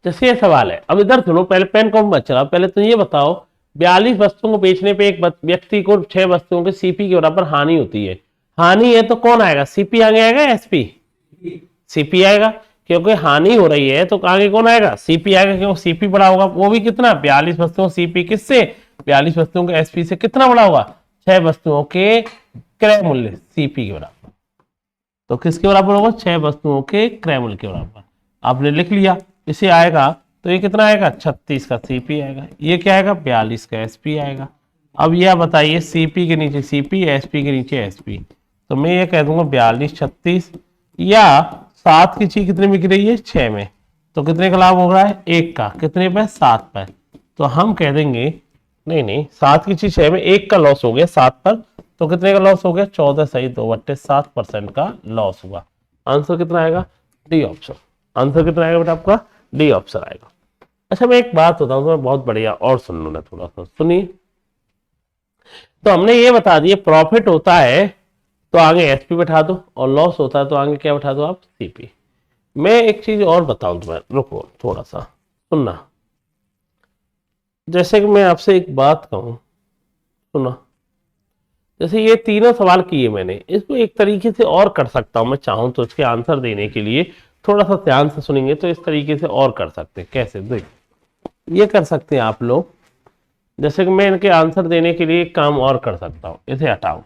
जैसे ये सवाल है, अब इधर सुनो, पहले पेन को मत चलाओ, पहले तो ये बताओ 42 वस्तुओं को बेचने पे एक व्यक्ति को 6 वस्तुओं के सीपी के बराबर हानि होती है। हानि है तो कौन आएगा, सीपी आगे आएगा, एसपी, सीपी आएगा, क्योंकि हानि हो रही है तो आगे कौन आएगा, सीपी आएगा, क्योंकि सीपी बड़ा होगा, वो भी कितना, 42 वस्तुओं सीपी किससे, 42 वस्तुओं के एसपी से, कितना बड़ा होगा, 6 वस्तुओं के क्रय मूल्य सीपी के बराबर। तो किसके बराबर होगा, 6 वस्तुओं के क्रय मूल्य के बराबर। आपने लिख लिया, इसे आएगा तो ये कितना आएगा, 36 का सीपी आएगा, ये क्या आएगा, 42 का एसपी आएगा। अब यह बताइए सीपी के नीचे सीपी, एसपी के नीचे एसपी, तो मैं ये कह दूंगा 42 36, या 7 की चीज कितने में गिर रही है, 6 में, तो कितने का लाभ हो रहा है, 1 का, कितने पे, 7 पर। तो हम कह देंगे नहीं 7 की चीज 6 में, 1 का लॉस हो गया 7 पर, तो कितने का लॉस हो गया, 14 सही 2/7% का लॉस हुआ। आंसर कितना आएगा, डी ऑप्शन। आंसर कितना आएगा बेटा आपका, डी ऑप्शन आएगा। अच्छा मैं एक बात बताऊं तो बहुत बढ़िया, और सुन लो ना, थोड़ा सा सुनिए। तो हमने ये बता दिया प्रॉफिट होता है तो आगे एसपी बैठा दो, और लॉस होता है तो आगे क्या बैठा दो आप, सीपी। मैं एक चीज और बताऊं तुम्हें, रुको थोड़ा सा सुनना। जैसे कि मैं आपसे एक बात कहूं, सुना, जैसे ये तीनों सवाल किए मैंने, इसको एक तरीके से और कर सकता हूं मैं चाहूं तो, इसके आंसर देने के लिए थोड़ा सा ध्यान से सुनेंगे तो इस तरीके से और कर सकते हैं। कैसे, देख ये कर सकते हैं आप लोग, जैसे कि मैं इनके आंसर देने के लिए एक काम और कर सकता हूं, इसे हटाओ,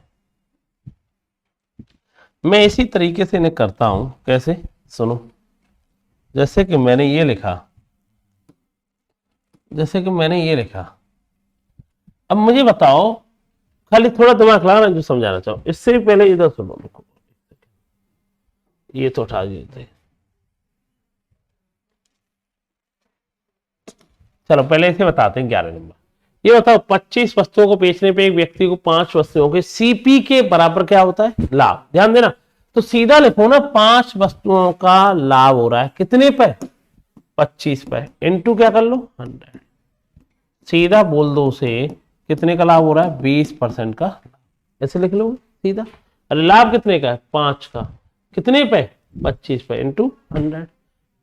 मैं इसी तरीके से इन्हें करता हूं। कैसे, सुनो, जैसे कि मैंने ये लिखा, जैसे कि मैंने ये लिखा, अब मुझे बताओ, खाली थोड़ा दिमाग लगाना जो समझाना चाहो। इससे भी पहले इधर सुनो, रुको, ये तो उठा देते, चलो पहले इसे बताते हैं 11 नंबर। ये बताओ 25 वस्तुओं को बेचने पे एक व्यक्ति को 5 वस्तुओं के सीपी के बराबर क्या होता है, लाभ। ध्यान देना, तो सीधा लिखो ना, 5 वस्तुओं का लाभ हो रहा है कितने पे, 25 पे, इनटू क्या कर लो 100, सीधा बोल दो उसे कितने का लाभ हो रहा है, 20% का, ऐसे लिख लो सीधा। अरे लाभ कितने का है, 5 का, कितने पे, 25 पे इंटू 100।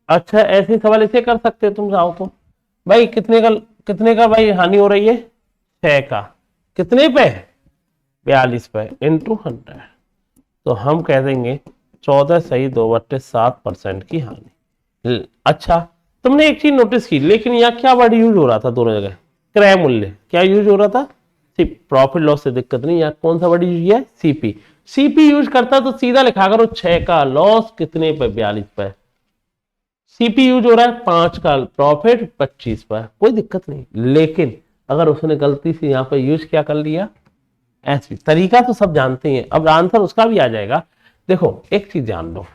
अच्छा ऐसे सवाल इसे कर सकते हो तुम चाहो तो, भाई कितने का भाई हानि हो रही है, 6 का, कितने पे, 42 पे इंटू 100, तो हम कह देंगे 14 सही 2/7% की हानि। अच्छा, तुमने एक चीज नोटिस की, लेकिन यहाँ क्या वर्ड यूज हो रहा था दोनों जगह? क्रय मूल्य। क्या यूज हो रहा था? सिर्फ प्रॉफिट लॉस से दिक्कत नहीं, यहाँ कौन सा वर्ड यूज किया है? सीपी। सीपी यूज करता तो सीधा लिखा करो 6 का लॉस कितने पे? 42 पे। सीपी यूज हो रहा है 5 का प्रॉफिट 25 पर, कोई दिक्कत नहीं। लेकिन अगर उसने गलती से यहाँ पे यूज क्या कर लिया? एसपी। तरीका तो सब जानते हैं, अब आंसर उसका भी आ जाएगा। देखो एक चीज जान लो,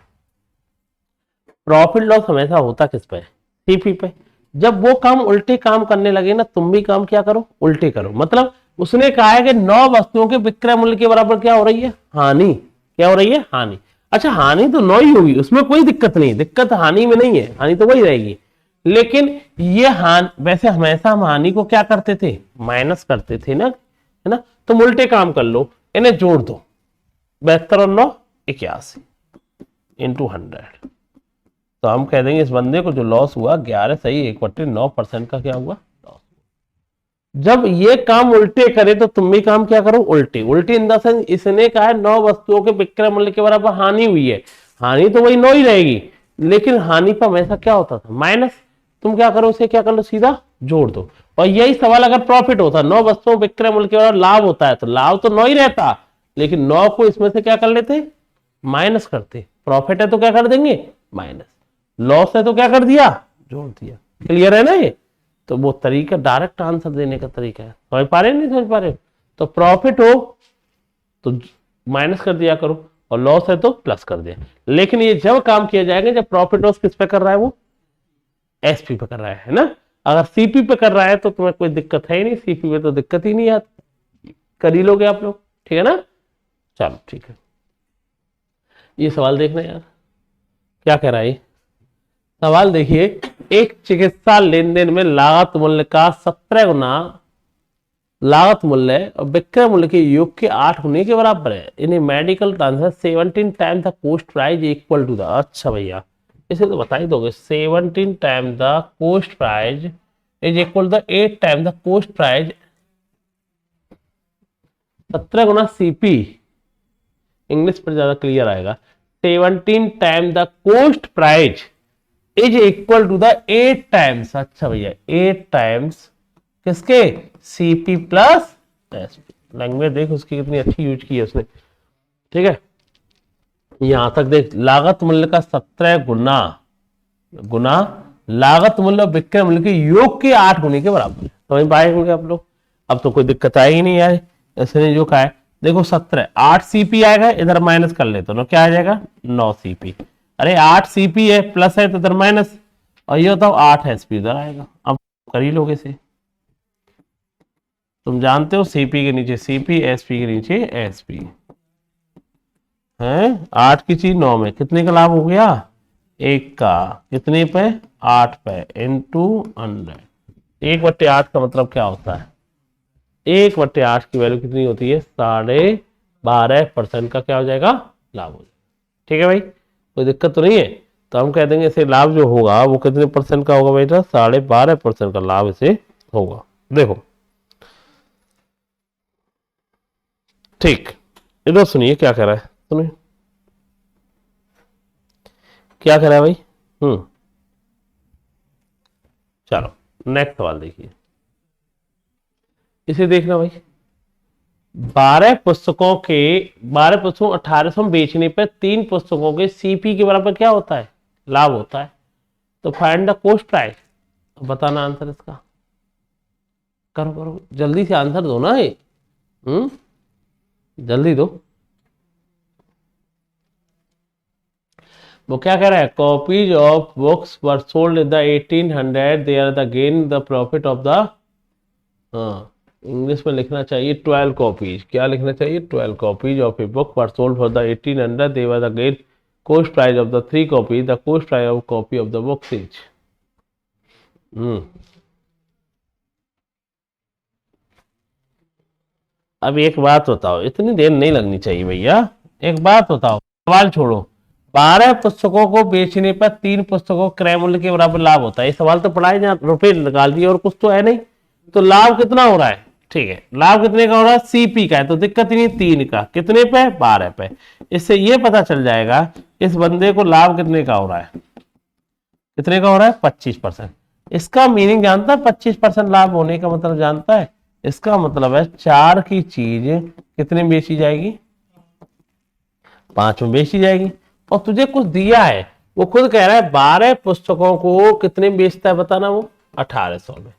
प्रॉफिट लॉस हमेशा होता किस पे? सीपी पे। जब वो काम उल्टे काम करने लगे ना, तुम भी काम क्या करो? उल्टे करो। मतलब उसने कहा है कि 9 वस्तुओं के विक्रय मूल्य के बराबर क्या हो रही है? हानि। क्या हो रही है? हानि। अच्छा, हानि तो 9 ही होगी, उसमें कोई दिक्कत नहीं, दिक्कत हानि में नहीं है, हानि तो वही रहेगी। लेकिन ये वैसे हमेशा हम हानि को क्या करते थे? माइनस करते थे ना, है ना? तुम उल्टे काम कर लो, इन्हें जोड़ दो, 72 और 9 81 इंटू 100, तो हम कह देंगे इस बंदे को जो लॉस हुआ 11 सही 1/9% का क्या हुआ? लॉस। जब ये काम उल्टे करे तो तुम भी काम क्या करो? उल्टे। उल्टे इन द सेंस, इसने कहा है 9 वस्तुओं के विक्रय मूल्य के बराबर हानि हुई है, हानि तो वही 9 ही रहेगी, लेकिन हानि पर हमेशा क्या होता था? माइनस। तुम क्या करो? उसे क्या कर लो? सीधा जोड़ दो। और यही सवाल अगर प्रॉफिट होता, 9 वस्तुओं विक्रय मूल्य के बराबर लाभ होता है, तो लाभ तो 9 ही रहता, लेकिन 9 को इसमें से क्या कर लेते? माइनस करते। प्रॉफिट है तो क्या कर देंगे? माइनस। लॉस है तो क्या कर दिया? जोड़ दिया। क्लियर है ना ये? तो वो तरीका डायरेक्ट आंसर देने का तरीका है। समझ पा रहे नहीं समझ पा रहे? तो प्रॉफिट हो तो माइनस कर दिया करो, और लॉस है तो प्लस कर दिया। लेकिन ये जब काम किया जाएगा जब प्रॉफिट लॉस किस पे कर रहा है? वो एसपी पे कर रहा है ना? अगर सीपी पे कर रहा है तो तुम्हें कोई दिक्कत है ही नहीं, सीपी पे तो दिक्कत ही नहीं आती, कर ही लोगे आप लोग। ठीक है ना? चलो ठीक है, ये सवाल देखना यार क्या कह रहा है। सवाल देखिए, एक चिकित्सा लेन देन में लागत मूल्य का 17 गुना लागत मूल्य और विक्रय मूल्य के योग के 8 गुने के बराबर है। इन्हें medical transfer 17 time the cost price equal to the, अच्छा भैया इसे तो बता ही दोगे, 17 time the cost price is equal the 8 time the cost price, 17 गुना सीपी, इंग्लिश पर ज्यादा क्लियर आएगा। 17 time the cost price is equal to the 8 times, अच्छा भैया 8 टाइम्स किसके? CP plus SP. लैंग्वेज देख उसकी कितनी अच्छी यूज की है उसने। ठीक है, यहां तक देख, लागत मूल्य का 17 गुना गुना लागत मूल्य विक्रय मूल्य के योग के 8 गुने के बराबर। समझ पाए होंगे आप लोग? अब तो कोई दिक्कत आई ही नहीं यार, इसने जो कहा है देखो 17, 8 सीपी आएगा, इधर माइनस कर ले तो क्या आ जाएगा? 9 सीपी। अरे 8 सीपी है, प्लस है तो इधर माइनस, और ये बताओ 8 एसपी इधर आएगा। अब कर ही लोगे इसे, तुम जानते हो सीपी के नीचे सीपी, एसपी के नीचे एसपी है। 8 की चीज 9 में कितने का लाभ हो गया? 1 का। कितने पे? 8 पे इंटू 100। 1/8 का मतलब क्या होता है? 1/8 की वैल्यू कितनी होती है? 12.5% का क्या हो जाएगा? लाभ हो जाएगा। ठीक है भाई, कोई दिक्कत तो नहीं है? तो हम कह देंगे इसे लाभ जो होगा वो कितने % का होगा बेटा? 12.5% का लाभ इसे होगा। देखो ठीक, इधर सुनिए क्या कह रहा है, सुनिए क्या कह रहा है भाई। चलो नेक्स्ट सवाल देखिए, इसे देखना भाई। 12 पुस्तकों 1800 बेचने पर 3 पुस्तकों के सीपी के बराबर क्या होता है? लाभ होता है। तो फाइंड द कॉस्ट प्राइस, बताना आंसर इसका। करो करो जल्दी से आंसर दो ना ये, जल्दी दो। वो क्या कह रहा है? Copies of books were sold in the 1800, they are the gain the profit of the, हाँ इंग्लिश में लिखना चाहिए 12 कॉपीज। क्या लिखना चाहिए? 12 copies of a book were sold for the 1800, they were the gain cost price of the 3 copies, the cost price of copy of the book is. अब एक बात बताओ, इतनी देर नहीं लगनी चाहिए भैया, एक बात बताओ, सवाल छोड़ो। 12 पुस्तकों को बेचने पर 3 पुस्तकों क्रय मूल्य के बराबर लाभ होता है, ये सवाल तो पढ़ा ही, रुपए निकाल दिए और कुछ तो है नहीं, तो लाभ कितना हो रहा है? ठीक है, लाभ कितने का हो रहा है, सीपी का है, तो दिक्कत ही नहीं, 3 का, कितने पे, 12 पे। इससे ये पता चल जाएगा इस बंदे को लाभ कितने का हो रहा है, कितने का हो रहा है, 25%। इसका मीनिंग जानता है, 25% लाभ होने का मतलब जानता है, इसका मतलब है 4 की चीज कितने में बेची जाएगी, 5 में बेची जाएगी। और तुझे कुछ दिया है, वो खुद कह रहा है 12 पुस्तकों को कितने में बेचता है बताना, वो 1800 में।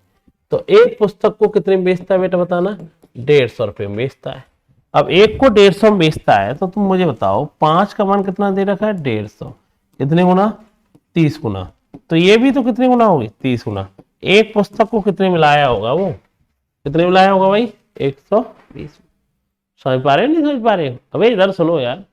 तो एक पुस्तक को कितने में बेचता है बेटा बताना, 150 रुपये में बेचता है। अब एक को 150 में बेचता है, तो तुम मुझे बताओ 5 का मान कितना दे रखा है, 150, कितने गुना, 30 गुना। तो ये भी तो कितने गुना होगी, 30 गुना। एक पुस्तक को कितने में लाया होगा, वो कितने में लाया होगा भाई, 120। समझ पा रहे हो, नहीं समझ पा रहे हो, अबे इधर सुनो यार।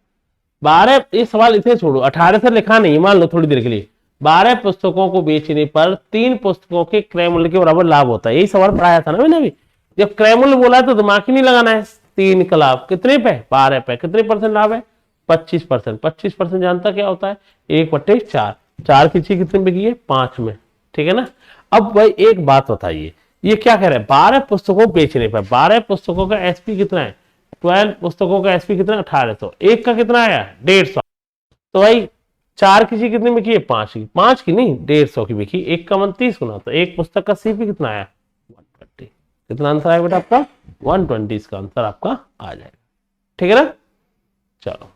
12, ये सवाल इसे छोड़ो, 18 से लिखा नहीं, मान लो थोड़ी देर के लिए, 12 पुस्तकों को बेचने पर 3 पुस्तकों के क्रय मूल्य के बराबर लाभ होता है। यही सवाल पढ़ाया था ना मैंने अभी। जब क्रय मूल्य बोला है तो दिमाग ही नहीं लगाना है। 3 का लाभ कितने पे, 12 पे, कितने परसेंट लाभ है, 25%। 25% जानता क्या होता है, 1/4। 4 की चीज कितने में बिकी है, 5 में, ठीक है ना। अब भाई एक बात बताइए, ये क्या कह रहे हैं, 12 पुस्तकों बेचने पर, 12 पुस्तकों का एसपी कितना है, 12 पुस्तकों का एसपी कितना, 1800। एक का कितना आया, 150। तो भाई 4 की चीज कितने में की है, 5 की, 5 की नहीं, 150 की बिकी। एक का मन 30 गुना, तो एक पुस्तक का सीपी कितना आया, 120। कितना आंसर आएगा बेटा आपका, 120। इसका आंसर आपका आ जाएगा, ठीक है ना। चलो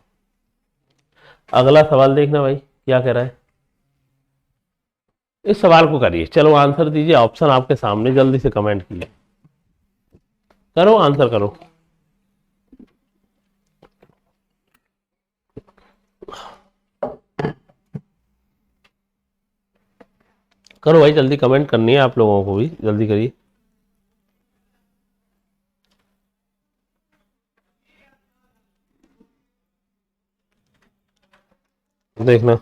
अगला सवाल देखना भाई क्या कह रहा है, इस सवाल को करिए, चलो आंसर दीजिए। ऑप्शन आपके सामने, जल्दी से कमेंट कीजिए, करो आंसर करो। करो भाई, जल्दी कमेंट करनी है आप लोगों को भी, जल्दी करिए। देखना,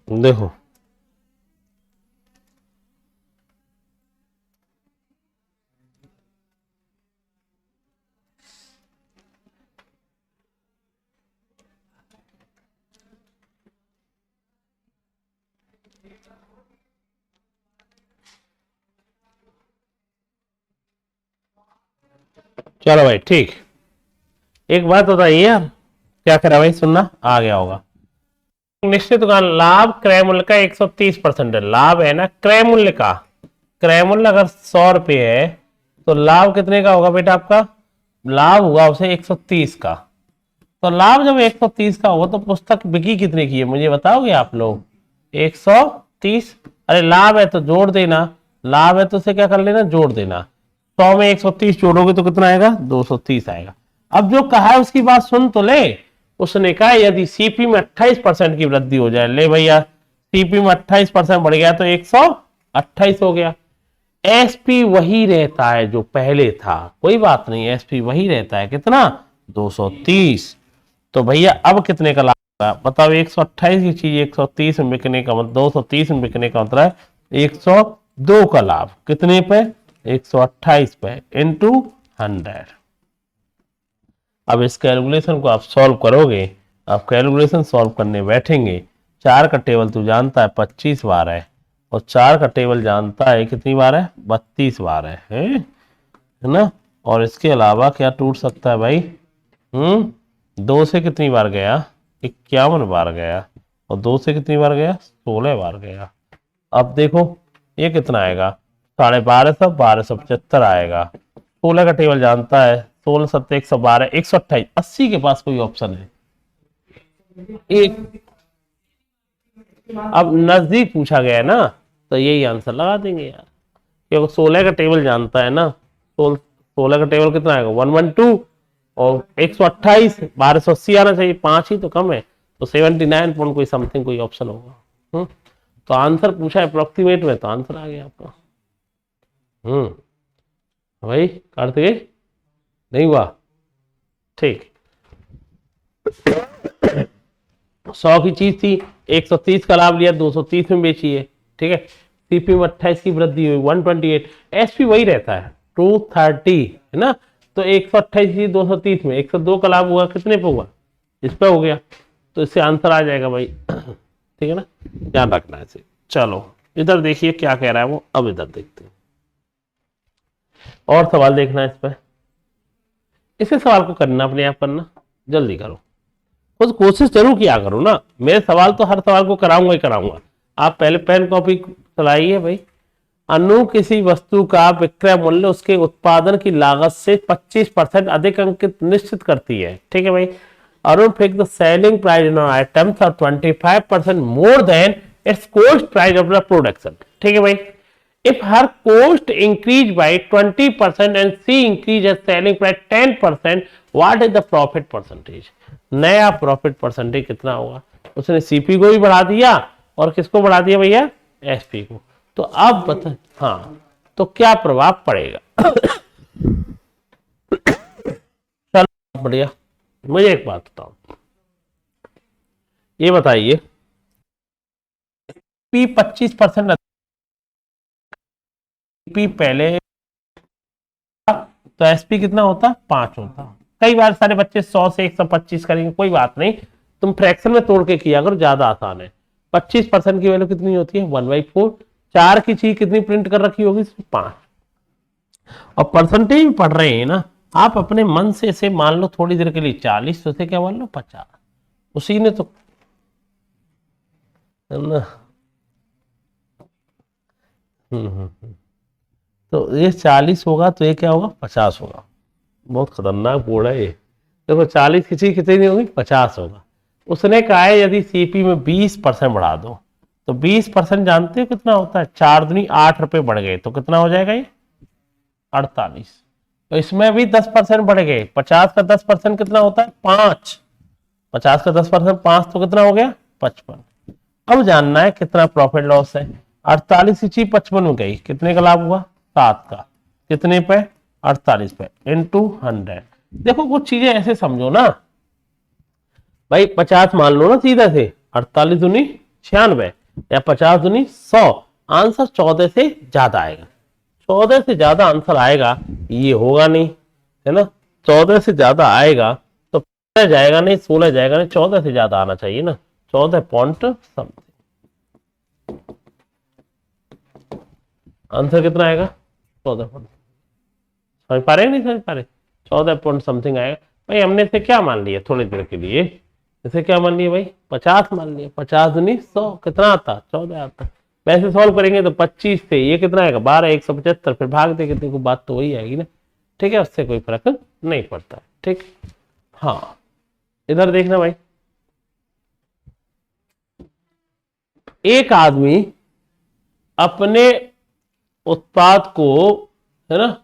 देखो चलो भाई ठीक। एक बात बताइए यार, क्या करा भाई, सुनना आ गया होगा। निश्चित दुकान लाभ क्रय मूल्य का 130% है, लाभ है ना क्रय मूल्य का। क्रय मूल्य अगर 100 रुपये है तो लाभ कितने का होगा बेटा आपका, लाभ हुआ उसे 130 का। तो लाभ जब 130 का होगा तो पुस्तक बिकी कितने की है मुझे बताओगे आप लोग, 130। अरे लाभ है तो जोड़ देना, लाभ है तो उसे क्या कर लेना, जोड़ देना। 100 में 130 जोड़ोगे तो कितना आएगा, 230 आएगा। अब जो कहा है उसकी बात सुन तो ले। उसने कहा यदि सीपी में 28% की वृद्धि हो जाए, ले भैया सीपी में 28% बढ़ गया तो 128 हो गया। एसपी वही रहता है जो पहले था, कोई बात नहीं, एसपी वही रहता है, कितना, 230। तो भैया अब कितने का लाभ होगा बताओ, 128 की चीज 130 में बिकने का मतलब, 230 में बिकने का मतलब है 102 का लाभ, कितने पे, 128 पे इंटू 100। अब इस कैलकुलेशन को आप सॉल्व करोगे, आप कैलकुलेशन सॉल्व करने बैठेंगे, 4 का टेबल तू जानता है 25 बार है, और 4 का टेबल जानता है कितनी बार है, 32 बार है ना। और इसके अलावा क्या टूट सकता है भाई, 2 से कितनी बार गया, 51 बार गया, और 2 से कितनी बार गया, 16 बार गया। अब देखो ये कितना आएगा, 1250, 1275 आएगा। 16 का टेबल जानता है, 16 7 112, 128, 80 के पास कोई ऑप्शन है एक। अब नजदीक पूछा गया है ना, तो यही आंसर लगा देंगे यार, क्योंकि 16 का टेबल जानता है ना। 16 का टेबल कितना आएगा, 112, और 128, 1280 आना चाहिए, 5 ही तो कम है, तो 79 पॉइंट कोई समथिंग कोई ऑप्शन होगा। तो आंसर पूछा है अप्रोक्सीमेट में, तो आंसर आ गया आपका। भाई कार्तिक नहीं हुआ, ठीक। 100 की चीज थी, 130 का लाभ लिया, 230 में बेची है, ठीक है। सीपी में 28 की वृद्धि हुई, 128। एसपी वही रहता है 230, है ना। तो 128 की 230 में 102 का लाभ हुआ, कितने पे हुआ, इस पे हो गया, तो इससे आंसर आ जाएगा भाई। ठीक है ना, ध्यान रखना है इसे। चलो इधर देखिए क्या कह रहा है वो, अब इधर देखते हैं और सवाल देखना है इस पर। इसे सवाल को करना अपने आप करना, जल्दी करो, खुद कोशिश जरूर किया करो ना। मेरे सवाल तो हर सवाल को कराऊंगा ही कराऊंगा। आप पहले पेन कॉपी चलाइए भाई। अनु किसी वस्तु का विक्रय मूल्य उसके उत्पादन की लागत से 25% अधिक अंकित निश्चित करती है। ठीक है भाई। Arun fix the selling price in items are 25% more than its cost price of the production. ठीक है भाई। If her cost increase by 20% and she increase her selling price 10%, what is the profit percentage? नया profit percentage कितना होगा? उसने CP को भी बढ़ा दिया और किसको बढ़ा दिया भैया? एसपी को। तो अब बता, हाँ, तो क्या प्रभाव पड़ेगा? चलो बढ़िया। मुझे एक बात बताओ, ये बताइए, पी 25% पी पहले, तो एसपी कितना होता? 5 होता। कई बार सारे बच्चे 100 से 125 करेंगे, कोई बात नहीं, तुम फ्रैक्शन में तोड़ के किया करो, ज्यादा आसान है। 25% की वैल्यू कितनी होती है? 1/4। 4 की चीज कितनी प्रिंट कर रखी होगी? 5। और परसेंटेज पढ़ रहे हैं ना आप, अपने मन से इसे मान लो थोड़ी देर के लिए 40, तो इसे क्या मान लो 50। उसी ने तो, है ना। तो ये 40 होगा, तो ये क्या होगा? 50 होगा। बहुत खतरनाक बोर्ड है ये। देखो 40 की चीज कितनी होगी? 50 होगा। उसने कहा है यदि सीपी में 20% बढ़ा दो, तो 20% जानते हो कितना होता है? 4 दूनी 8 रुपए बढ़ गए, तो कितना हो जाएगा ये? 48। तो इसमें भी 10% बढ़ गए। 50 का 10% कितना होता है? 5। 50 का 10% 5, तो कितना हो गया? 55। अब जानना है कितना प्रॉफिट लॉस है। 48 की चीज 55 में गई, कितने का लाभ हुआ? 7 का। कितने पे? 48 पे इंटू 100। देखो कुछ चीजें ऐसे समझो ना भाई, 50 मान लो ना सीधा से, 48 दूनी 96 या 50 दूनी 100, आंसर 14 से ज्यादा आएगा। 14 से ज्यादा आंसर आएगा, ये होगा नहीं, है ना। 14 से ज्यादा आएगा तो 15 जाएगा नहीं, 16 जाएगा नहीं, 14 से ज्यादा आना चाहिए ना। 14 पॉइंट समथिंग आंसर कितना आएगा? 14 पॉइंट। समझ पा रहे नहीं समझ पा रहे? 14 पॉइंट समथिंग आएगा भाई। हमने इसे क्या मान लिया थोड़ी देर के लिए? इसे क्या मान लिया भाई? 50 मान लिया। 50 दूनी 100, कितना आता? 14 आता। वैसे सॉल्व करेंगे तो 25 से ये कितना आएगा? 12, 175, फिर भाग दे कितने को, बात तो वही आएगी ना। ठीक है, उससे कोई फर्क नहीं पड़ता। ठीक, हाँ इधर देखना भाई। एक आदमी अपने उत्पाद को, है ना,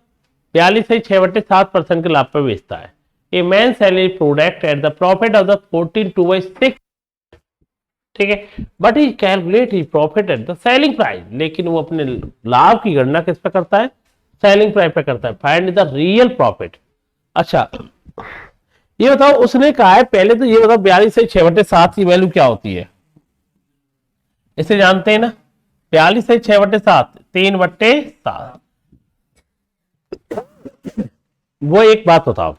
42.6% के लाभ पर बेचता है। A man sell product at the profit of the 14/6। ठीक है, but he calculate he profit at the selling price. लेकिन वो अपने लाभ की गणना किस पे करता है? सेलिंग प्राइस पे करता है। Find the real profit. अच्छा ये बताओ, उसने कहा है पहले तो ये बताओ 42/6/7 की वैल्यू क्या होती है? इसे जानते हैं ना, 42/6/7 3/7। वो एक बात बताओ,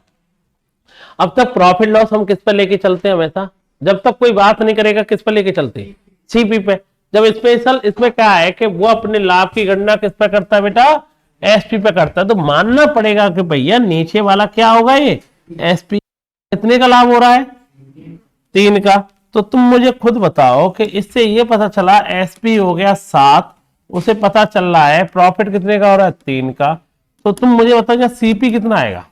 अब तक प्रॉफिट लॉस हम किस पर लेके चलते हैं हमेशा? जब तक कोई बात नहीं करेगा किस पर लेके चलते हैं? सीपी पे। जब स्पेशल इसमें क्या है कि वो अपने लाभ की गणना किस पे करता है बेटा? एसपी पे करता है। तो मानना पड़ेगा कि भैया नीचे वाला क्या होगा? ये एसपी। कितने का लाभ हो रहा है? 3 का। तो तुम मुझे खुद बताओ कि इससे ये पता चला एसपी हो गया 7, उसे पता चल रहा है प्रॉफिट कितने का हो रहा है? 3 का। तो तुम मुझे बताओ सीपी कितना आएगा?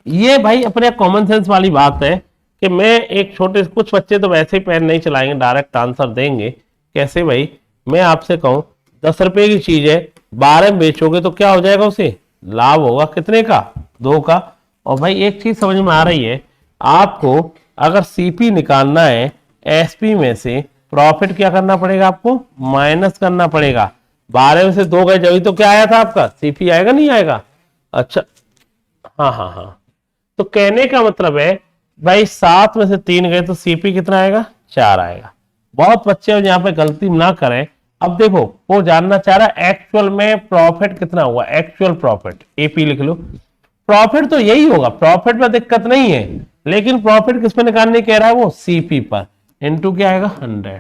ये भाई अपने कॉमन सेंस वाली बात है कि मैं एक छोटे, कुछ बच्चे तो वैसे ही पेन नहीं चलाएंगे, डायरेक्ट आंसर देंगे। कैसे भाई? मैं आपसे कहूं 10 रुपए की चीज है, 12 में बेचोगे तो क्या हो जाएगा? उसे लाभ होगा कितने का? 2 का। और भाई एक चीज समझ में आ रही है आपको, अगर सीपी निकालना है एसपी में से, प्रॉफिट क्या करना पड़ेगा आपको? माइनस करना पड़ेगा। 12 में से 2 गए जब तो क्या आया था आपका? सीपी आएगा नहीं आएगा? अच्छा, हाँ हाँ हाँ। तो कहने का मतलब है भाई 7 में से 3 गए तो सीपी कितना आएगा? 4 आएगा। बहुत बच्चे यहाँ पे गलती ना करें। अब देखो वो जानना चाह रहा है एक्चुअल में प्रॉफिट कितना हुआ। एक्चुअल प्रॉफिट एपी लिख लो, प्रॉफिट तो यही होगा, प्रॉफिट में दिक्कत नहीं है, लेकिन प्रॉफिट किस पे निकालने कह रहा है वो सीपी पर, इनटू क्या आएगा 100।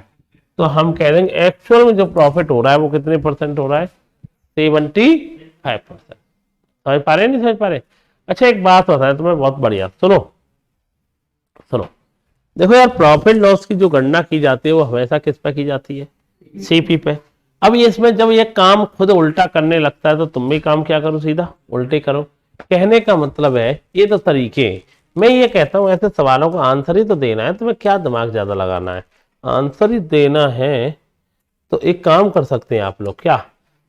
तो हम कह देंगे एक्चुअल में जो प्रॉफिट हो रहा है वो कितने परसेंट हो रहा है, 75%। समझ पा रहे नहीं समझ पा रहे? अच्छा एक बात बताए तुम्हें बहुत बढ़िया, सुनो सुनो, देखो यार प्रॉफिट लॉस की जो गणना की जाती है वो हमेशा किस पे की जाती है, सीपी पे। अब ये इसमें जब ये काम खुद उल्टा करने लगता है तो तुम भी काम क्या करो, सीधा उल्टे करो। कहने का मतलब है ये तो तरीके, मैं ये कहता हूं ऐसे सवालों का आंसर ही तो देना है, तुम्हें क्या दिमाग ज्यादा लगाना है, आंसर ही देना है। तो एक काम कर सकते हैं आप लोग, क्या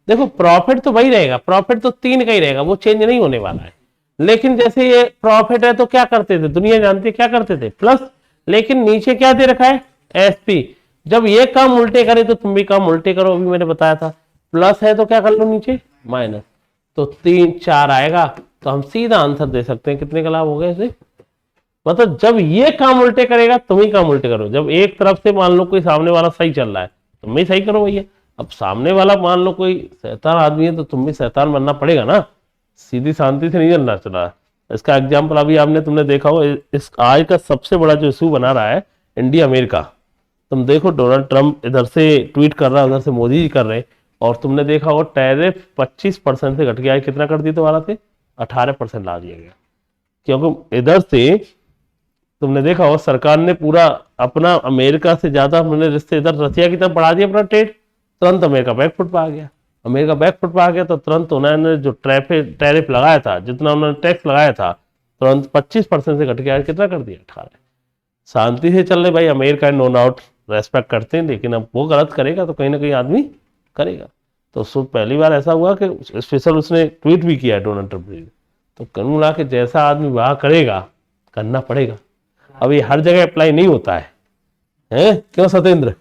देखो प्रॉफिट तो वही रहेगा, प्रॉफिट तो 3 का ही रहेगा, वो चेंज नहीं होने वाला है। लेकिन जैसे ये प्रॉफिट है तो क्या करते थे, दुनिया जानती है क्या करते थे, प्लस, लेकिन नीचे क्या दे रखा है एसपी। जब ये काम उल्टे करे तो तुम भी काम उल्टे करो, अभी मैंने बताया था। प्लस है तो क्या कर लो नीचे माइनस, तो 3 4 आएगा, तो हम सीधा आंसर दे सकते हैं कितने का लाभ हो गया इसे। मतलब जब ये काम उल्टे करेगा तुम ही काम उल्टे करो। जब एक तरफ से मान लो कोई सामने वाला सही चल रहा है तुम भी सही करो भैया, अब सामने वाला मान लो कोई शैतान आदमी है तो तुम भी शैतान बनना पड़ेगा ना, सीधी शांति से नहीं चलना चला। इसका एग्जाम्पल अभी आपने तुमने देखा हो, इस आज का सबसे बड़ा जो इशू बना रहा है इंडिया अमेरिका, तुम देखो डोनाल्ड ट्रंप इधर से ट्वीट कर रहा है उधर से मोदी जी कर रहे, और तुमने देखा हो टैरिफ 25% से घट गया है, कितना कर दिया दोबारा से 18% ला दिया गया। क्योंकि इधर से तुमने देखा हो सरकार ने पूरा अपना अमेरिका से ज्यादा हमने रिश्ते इधर रसिया की तरफ बढ़ा दिया अपना ट्रेड, तुरंत अमेरिका बैकफुट पर आ गया। अमेरिका बैकफुट पर आ गया तो तुरंत उन्होंने जो टैरिफ लगाया था, जितना उन्होंने टैक्स लगाया था, तुरंत 25% से घट गया, कितना कर दिया 18। शांति से चल रहे भाई, अमेरिका नो डाउट रेस्पेक्ट करते हैं, लेकिन अब वो गलत करेगा तो कहीं ना कहीं आदमी करेगा। तो पहली बार ऐसा हुआ कि स्पेशल उसने ट्वीट भी किया डोनाल्ड ट्रंप ने, तो कुल मिला के जैसा आदमी वहां करेगा करना पड़ेगा। अब ये हर जगह अप्लाई नहीं होता है क्यों सत्येंद्र?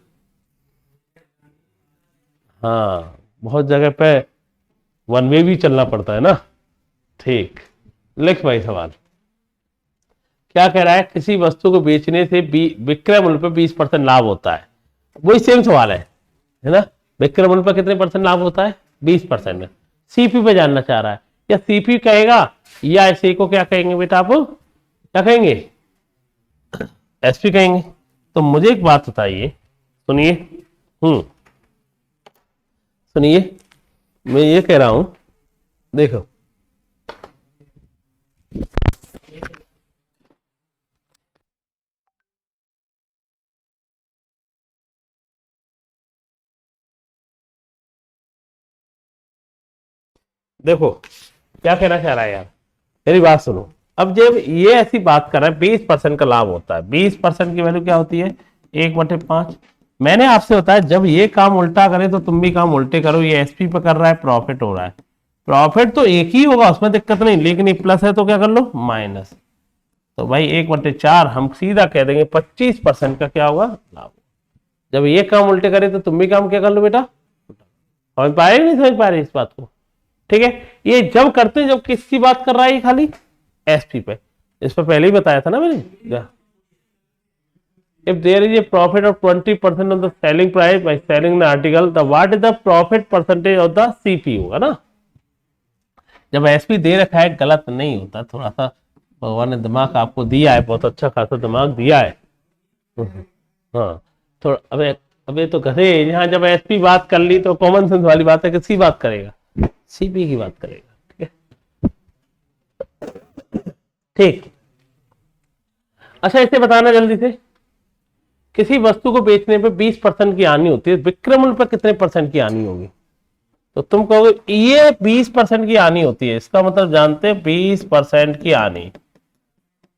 हाँ बहुत जगह पे वन वे भी चलना पड़ता है ना। ठीक, लिख भाई सवाल क्या कह रहा है, किसी वस्तु को बेचने से विक्रय मूल्य पर 20% लाभ होता है। वही सेम सवाल है ना, विक्रय मूल्य पर कितने परसेंट लाभ होता है 20%। सीपी पे जानना चाह रहा है, या सीपी कहेगा या ऐसे को क्या कहेंगे बेटा आप, क्या कहेंगे एसपी कहेंगे। तो मुझे एक बात बताइए, सुनिए सुनिए, मैं ये कह रहा हूं, देखो देखो क्या कहना चाह रहा है यार, मेरी बात सुनो। अब जब ये ऐसी बात कर रहा है 20% का लाभ होता है, 20% की वैल्यू क्या होती है 1/5। मैंने आपसे बताया जब ये काम उल्टा करे तो तुम भी काम उल्टे करो। ये एसपी पे कर रहा है, प्रॉफिट हो रहा है, प्रॉफिट तो एक ही होगा उसमें दिक्कत नहीं, लेकिन ये प्लस है तो क्या कर लो माइनस। तो भाई 1/4 हम सीधा कह देंगे 25% का क्या होगा लाभ। जब ये काम उल्टे करे तो तुम भी काम क्या कर लो बेटा, समझ पा रहे नहीं समझ पा रहे इस बात को? ठीक है, ये जब करते हैं जब किसकी बात कर रहा है, ये खाली एसपी पे, इस पर पहले ही बताया था ना मैंने। If there is a profit of 20% on the selling price by selling the article, the what is the profit percentage of the CP होगा ना। जब एसपी दे रखा है गलत नहीं होता, थोड़ा सा भगवान ने दिमाग आपको दिया है, बहुत अच्छा खासा दिमाग दिया है। हाँ थोड़ा, अबे तो गधे, यहाँ जब एसपी बात कर ली तो कॉमन सेंस वाली बात है, किसकी बात करेगा, सीपी की बात करेगा। ठीक है, ठीक। अच्छा इसे बताना जल्दी से, किसी वस्तु को बेचने पे 20% की हानि होती है, विक्रय मूल्य पर कितने परसेंट की हानि होगी? तो तुम कहोगे ये 20% की हानि होती है, इसका मतलब जानते हैं 20% की हानि,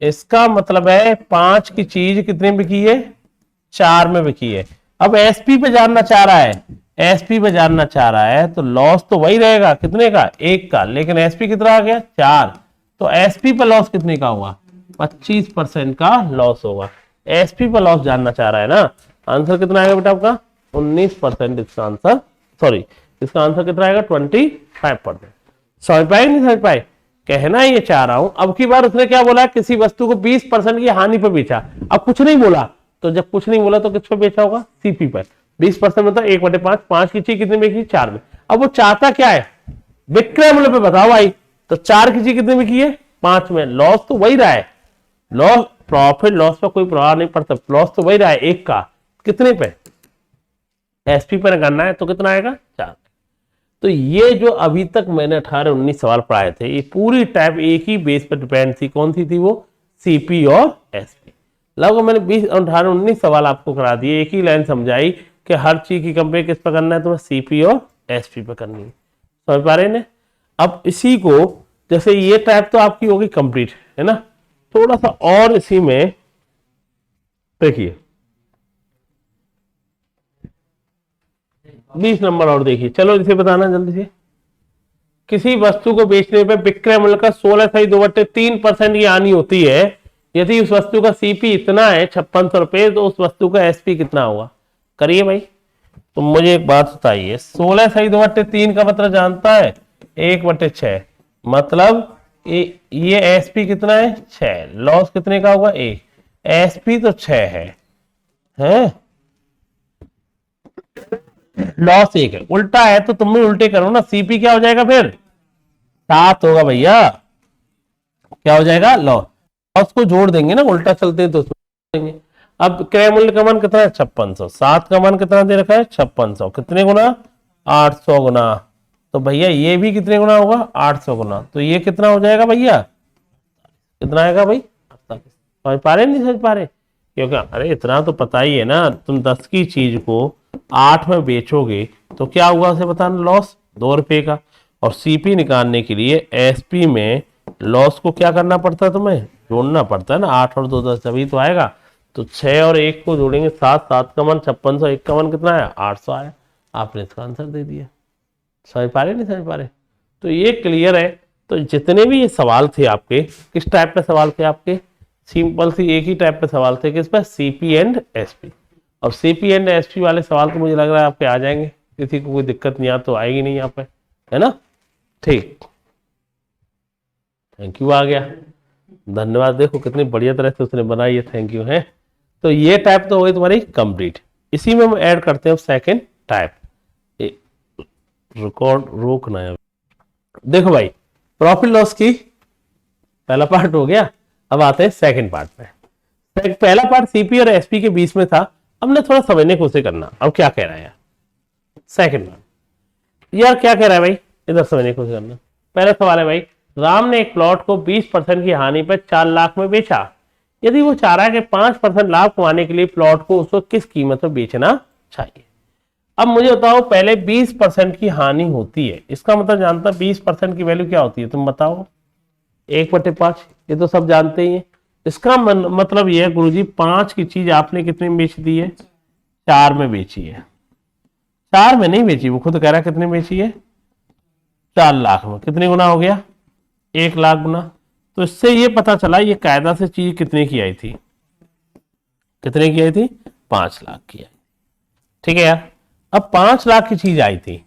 इसका मतलब है 5 की चीज कितने में बिकी है, 4 में बिकी है। अब एसपी पे जानना चाह रहा है, एसपी पे जानना चाह रहा है तो लॉस तो वही रहेगा कितने का 1 का, लेकिन एसपी कितना आ गया 4, तो एसपी पे लॉस कितने का हुआ 25% का लॉस होगा। एसपी पर लॉस जानना चाह रहा है ना, आंसर कितना आएगा बेटा आपका 19%। इसका आंसर सॉरी इसका आंसर कितना आएगा 25%। समझ पाए नहीं समझ पाए, कहना ये चाह रहा हूं। अब की बार उसने क्या बोला, किसी वस्तु को 20% की हानि पर बेचा, अब कुछ नहीं बोला, तो जब कुछ नहीं बोला तो किस पर बेचा होगा सीपी पर। 20% मतलब 1/5, 5 की चीज कितने में की 4 में। अब वो चाहता क्या है विक्रय मूल्य पे बताओ भाई, तो 4 की चीज कितने में की है 5 में, लॉस तो वही रहा है, लॉस प्रॉफिट लॉस पर कोई प्रभाव नहीं पड़ता, लॉस तो वही रहा है 1 का, कितने पे, एसपी पर करना है तो कितना आएगा 4। तो ये जो अभी तक मैंने 18-19 सवाल पढ़ाए थे, ये पूरी टाइप एक ही बेस पर डिपेंड थी, कौन सी थी वो, सीपी और एसपी। लगभग मैंने 18-19 सवाल आपको करा दिए, एक ही लाइन समझाई कि हर चीज की कंपेयर किस पर करना है, तुम्हें सीपी और एसपी पर करनी है, समझ पा रहे हैं। अब इसी को जैसे ये टाइप तो आपकी होगी कंप्लीट, है ना, थोड़ा सा और इसी में देखिए 20 नंबर और देखिए, चलो इसे बताना जल्दी से। किसी वस्तु को बेचने पर विक्रय मूल्य का 16.2/3% की हानि होती है, यदि उस वस्तु का सीपी इतना है 5600 रुपए, तो उस वस्तु का एसपी कितना होगा, करिए भाई। तो मुझे एक बात बताइए, 16.2/3 का मतलब जानता है 1/6, मतलब ये एसपी कितना है 6, लॉस कितने का होगा 1, एसपी तो 6 है लॉस 1 है, उल्टा है तो तुम भी उल्टे करो ना, सीपी क्या हो जाएगा फिर 7 होगा भैया, क्या हो जाएगा लॉस को जोड़ देंगे ना, उल्टा चलते हैं तो देंगे। अब क्रय मूल्य का मान कितना है 5600, 7 का मान कितना दे रखा है 5600, कितने गुना 800 गुना, तो भैया ये भी कितने गुना होगा 800 गुना, तो ये कितना हो जाएगा भैया, कितना आएगा भाई, समझ पा रहे नहीं समझ पा रहे, क्योंकि अरे इतना तो पता ही है ना, तुम 10 की चीज को 8 में बेचोगे तो क्या हुआ उसे बताना, लॉस 2 रुपए का, और सीपी निकालने के लिए एसपी में लॉस को क्या करना पड़ता है, तुम्हें जोड़ना पड़ता है ना, 8 और 2 10, तभी तो आएगा। तो 6 और 1 को जोड़ेंगे 7, 7 का मान 5600, 1 का मान कितना आया 800 आया, आपने इसका आंसर दे दिया। समझ पा रहे नहीं समझ पा रहे, तो ये क्लियर है। तो जितने भी ये सवाल थे आपके, किस टाइप के सवाल थे आपके, सिंपल सी एक ही टाइप के सवाल थे, किस पर, सीपी एंड एसपी। और सीपी एंड एसपी वाले सवाल तो मुझे लग रहा है आपके आ जाएंगे, किसी को कोई दिक्कत नहीं आ तो आएगी नहीं यहाँ पे, है ना, ठीक, थैंक यू आ गया, धन्यवाद। देखो कितनी बढ़िया तरह से उसने बनाई है, थैंक यू है। तो ये टाइप तो हो गई तुम्हारी कंप्लीट। इसी में हम ऐड करते हैं सेकंड टाइप, रिकॉर्ड रोकना है। देखो भाई प्रॉफिट लॉस की पहला पार्ट हो गया, अब आते हैं सेकंड पार्ट पे। पहला पार्ट सीपी और एसपी के बीच में था, अब ने थोड़ा समझने की कोशिश करना, अब क्या कह रहा है यार सेकंड पार्ट, यार क्या कह रहा है भाई, इधर समझने की कोशिश करना। पहला सवाल है भाई, राम ने एक प्लॉट को 20% की हानि पर 4 लाख में बेचा, यदि वो चाह रहा है कि 5% लाभ कमाने के लिए प्लॉट को उसको किस कीमत में बेचना चाहिए। अब मुझे बताओ, पहले 20% की हानि होती है, इसका मतलब जानता 20% की वैल्यू क्या होती है, तुम बताओ, 1/5, ये तो सब जानते ही हैं। इसका मतलब ये है गुरुजी 5 की चीज आपने कितने में बेच दी है, 4 में बेची है, 4 में नहीं बेची, वो खुद कह रहा है कितने में बेची है 4 लाख में, कितने गुना हो गया 1 लाख गुना। तो इससे ये पता चला ये कायदा से चीज कितने की आई थी, कितने की आई थी 5 लाख की आई, ठीक है यार। अब 5 लाख की चीज आई थी,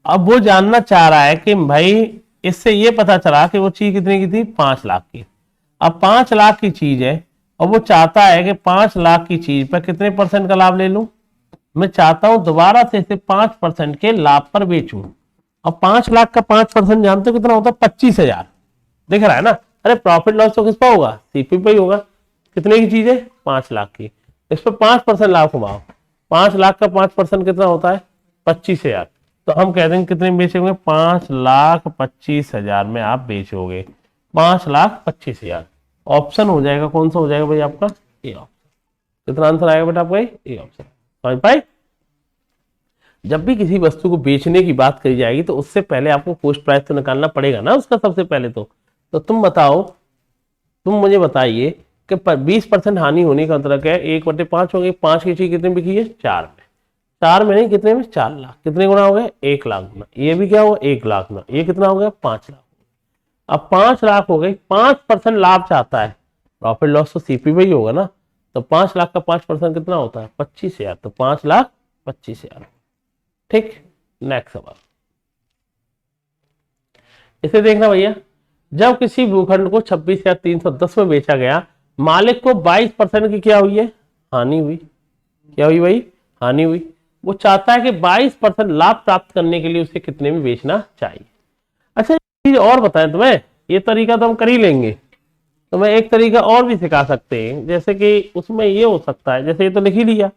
अब वो जानना चाह रहा है कि भाई इससे ये पता चला कि वो चीज कितने की थी 5 लाख की। अब 5 लाख की चीज है और वो चाहता है कि 5 लाख की चीज पर कितने % का लाभ ले लूं, मैं चाहता हूं दोबारा से इसे 5% के लाभ पर बेचूं। अब 5 लाख का 5% जानते हो कितना होता है 25,000, दिख रहा है ना। अरे प्रॉफिट लॉस तो किस पर होगा, सीपी पे ही होगा। कितने की चीज है 5 लाख की, इस पर 5% लाभ कमाओ, 5 लाख का 5% कितना होता है 25,000, तो हम कह देंगे कितने में बेचोगे 5,25,000 में आप बेचोगे, 5,25,000। ऑप्शन हो जाएगा कौन सा हो जाएगा भाई आपका ए ऑप्शन। कितना आंसर आएगा बेटा आपका ए ऑप्शन, समझ पाए। जब भी किसी वस्तु को बेचने की बात करी जाएगी तो उससे पहले आपको कॉस्ट प्राइस तो निकालना पड़ेगा ना उसका सबसे पहले। तो तुम बताओ, तुम मुझे बताइए कि 20% हानि होने का मतलब क्या है, 1/5 हो गई, 5 की चीज कितने बिकी है 4 में, 4 में नहीं कितने में 4 लाख, कितने गुना हो गए 1 लाख गुना, ये भी क्या हुआ 1 लाख गुना, ये कितना हो गया 5 लाख। अब 5 लाख हो गई, 5% लाभ चाहता है, प्रॉफिट लॉस तो सीपी पे ही होगा ना, तो 5 लाख का 5% कितना होता है 25,000, तो 5,25,000। ठीक, नेक्स्ट सवाल इसे देखना भैया, जब किसी भूखंड को 26,310 में बेचा गया, मालिक को 22% की क्या हुई है हानि हुई, क्या हुई भाई हानि हुई। वो चाहता है कि 22% लाभ प्राप्त करने के लिए उसे कितने में बेचना चाहिए। अच्छा चीज और बताएं तुम्हें, ये तरीका तो हम कर ही लेंगे। तो मैं एक तरीका और भी सिखा सकते हैं, जैसे कि उसमें ये हो सकता है, जैसे ये तो लिख ही लिया,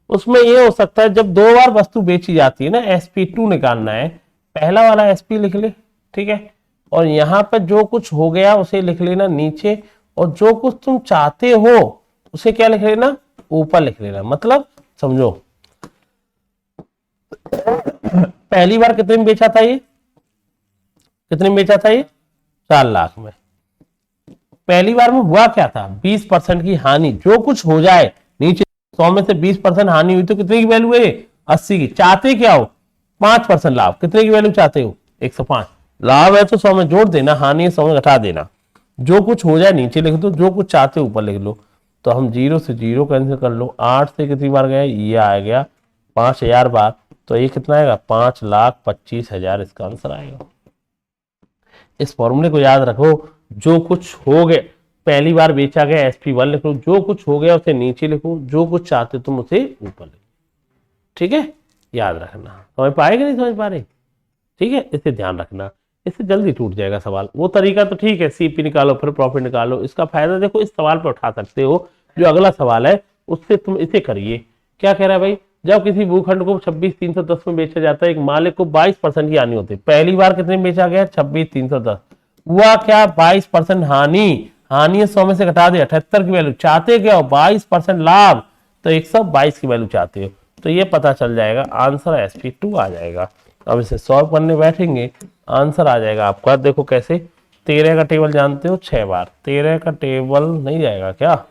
उसमें ये हो सकता है जब 2 बार वस्तु बेची जाती है ना, SP2 निकालना है, पहला वाला SP लिख ले, ठीक है, और यहां पर जो कुछ हो गया उसे लिख लेना नीचे, और जो कुछ तुम चाहते हो उसे क्या लिख लेना, ऊपर लिख लेना। मतलब समझो, पहली बार कितने में बेचा था ये, कितने में बेचा था ये, 4 लाख में। पहली बार में हुआ क्या था, 20% की हानि, जो कुछ हो जाए नीचे 100 में से 20% हानि हुई तो कितने की वैल्यू है, 80 की। चाहते क्या हो, 5% लाभ, कितने की वैल्यू चाहते हो, 105। लाभ है तो 100 में जोड़ देना, हानि है 100 में घटा देना, जो कुछ हो जाए नीचे लिख दो, जो कुछ चाहते हो ऊपर लिख लो। तो हम 0 से 0 कैंसिल कर लो, 8 से कितनी बार गया, ये आ गया 5000 बार, तो ये कितना आएगा, 5,25,000 इसका आंसर आएगा। इस फॉर्मूले को याद रखो, जो कुछ हो गया, पहली बार बेचा गया SP1 लिख लो, जो कुछ हो गया उसे नीचे लिखो, जो कुछ चाहते तुम उसे ऊपर लिखो, ठीक है, याद रखना। समझ पाएगा नहीं समझ पा रहे, ठीक है, इसे ध्यान रखना, इससे जल्दी टूट जाएगा सवाल। वो तरीका तो ठीक है, CP निकालो फिर प्रॉफिट निकालो, इसका फायदा देखो इस सवाल पर उठा सकते हो। जो अगला सवाल है उससे तुम इसे करिए, क्या कह रहा है भाई, जब किसी भूखंड को 26,310 में बेचा जाता है, एक मालिक को 22% की हानि होती है। पहली बार कितने में बेचा गया, 26,310, हुआ क्या, 22% हानि, हानि 100 में से घटा दे 78 की वैल्यू, चाहते क्या हो, 22% लाभ, तो 122 की वैल्यू चाहते हो, तो ये पता चल जाएगा, आंसर SP2 आ जाएगा। अब इसे सॉल्व करने बैठेंगे, आंसर आ जाएगा आपका, देखो कैसे, 13 का टेबल जानते हो 6 बार, 13 का टेबल नहीं जाएगा क्या,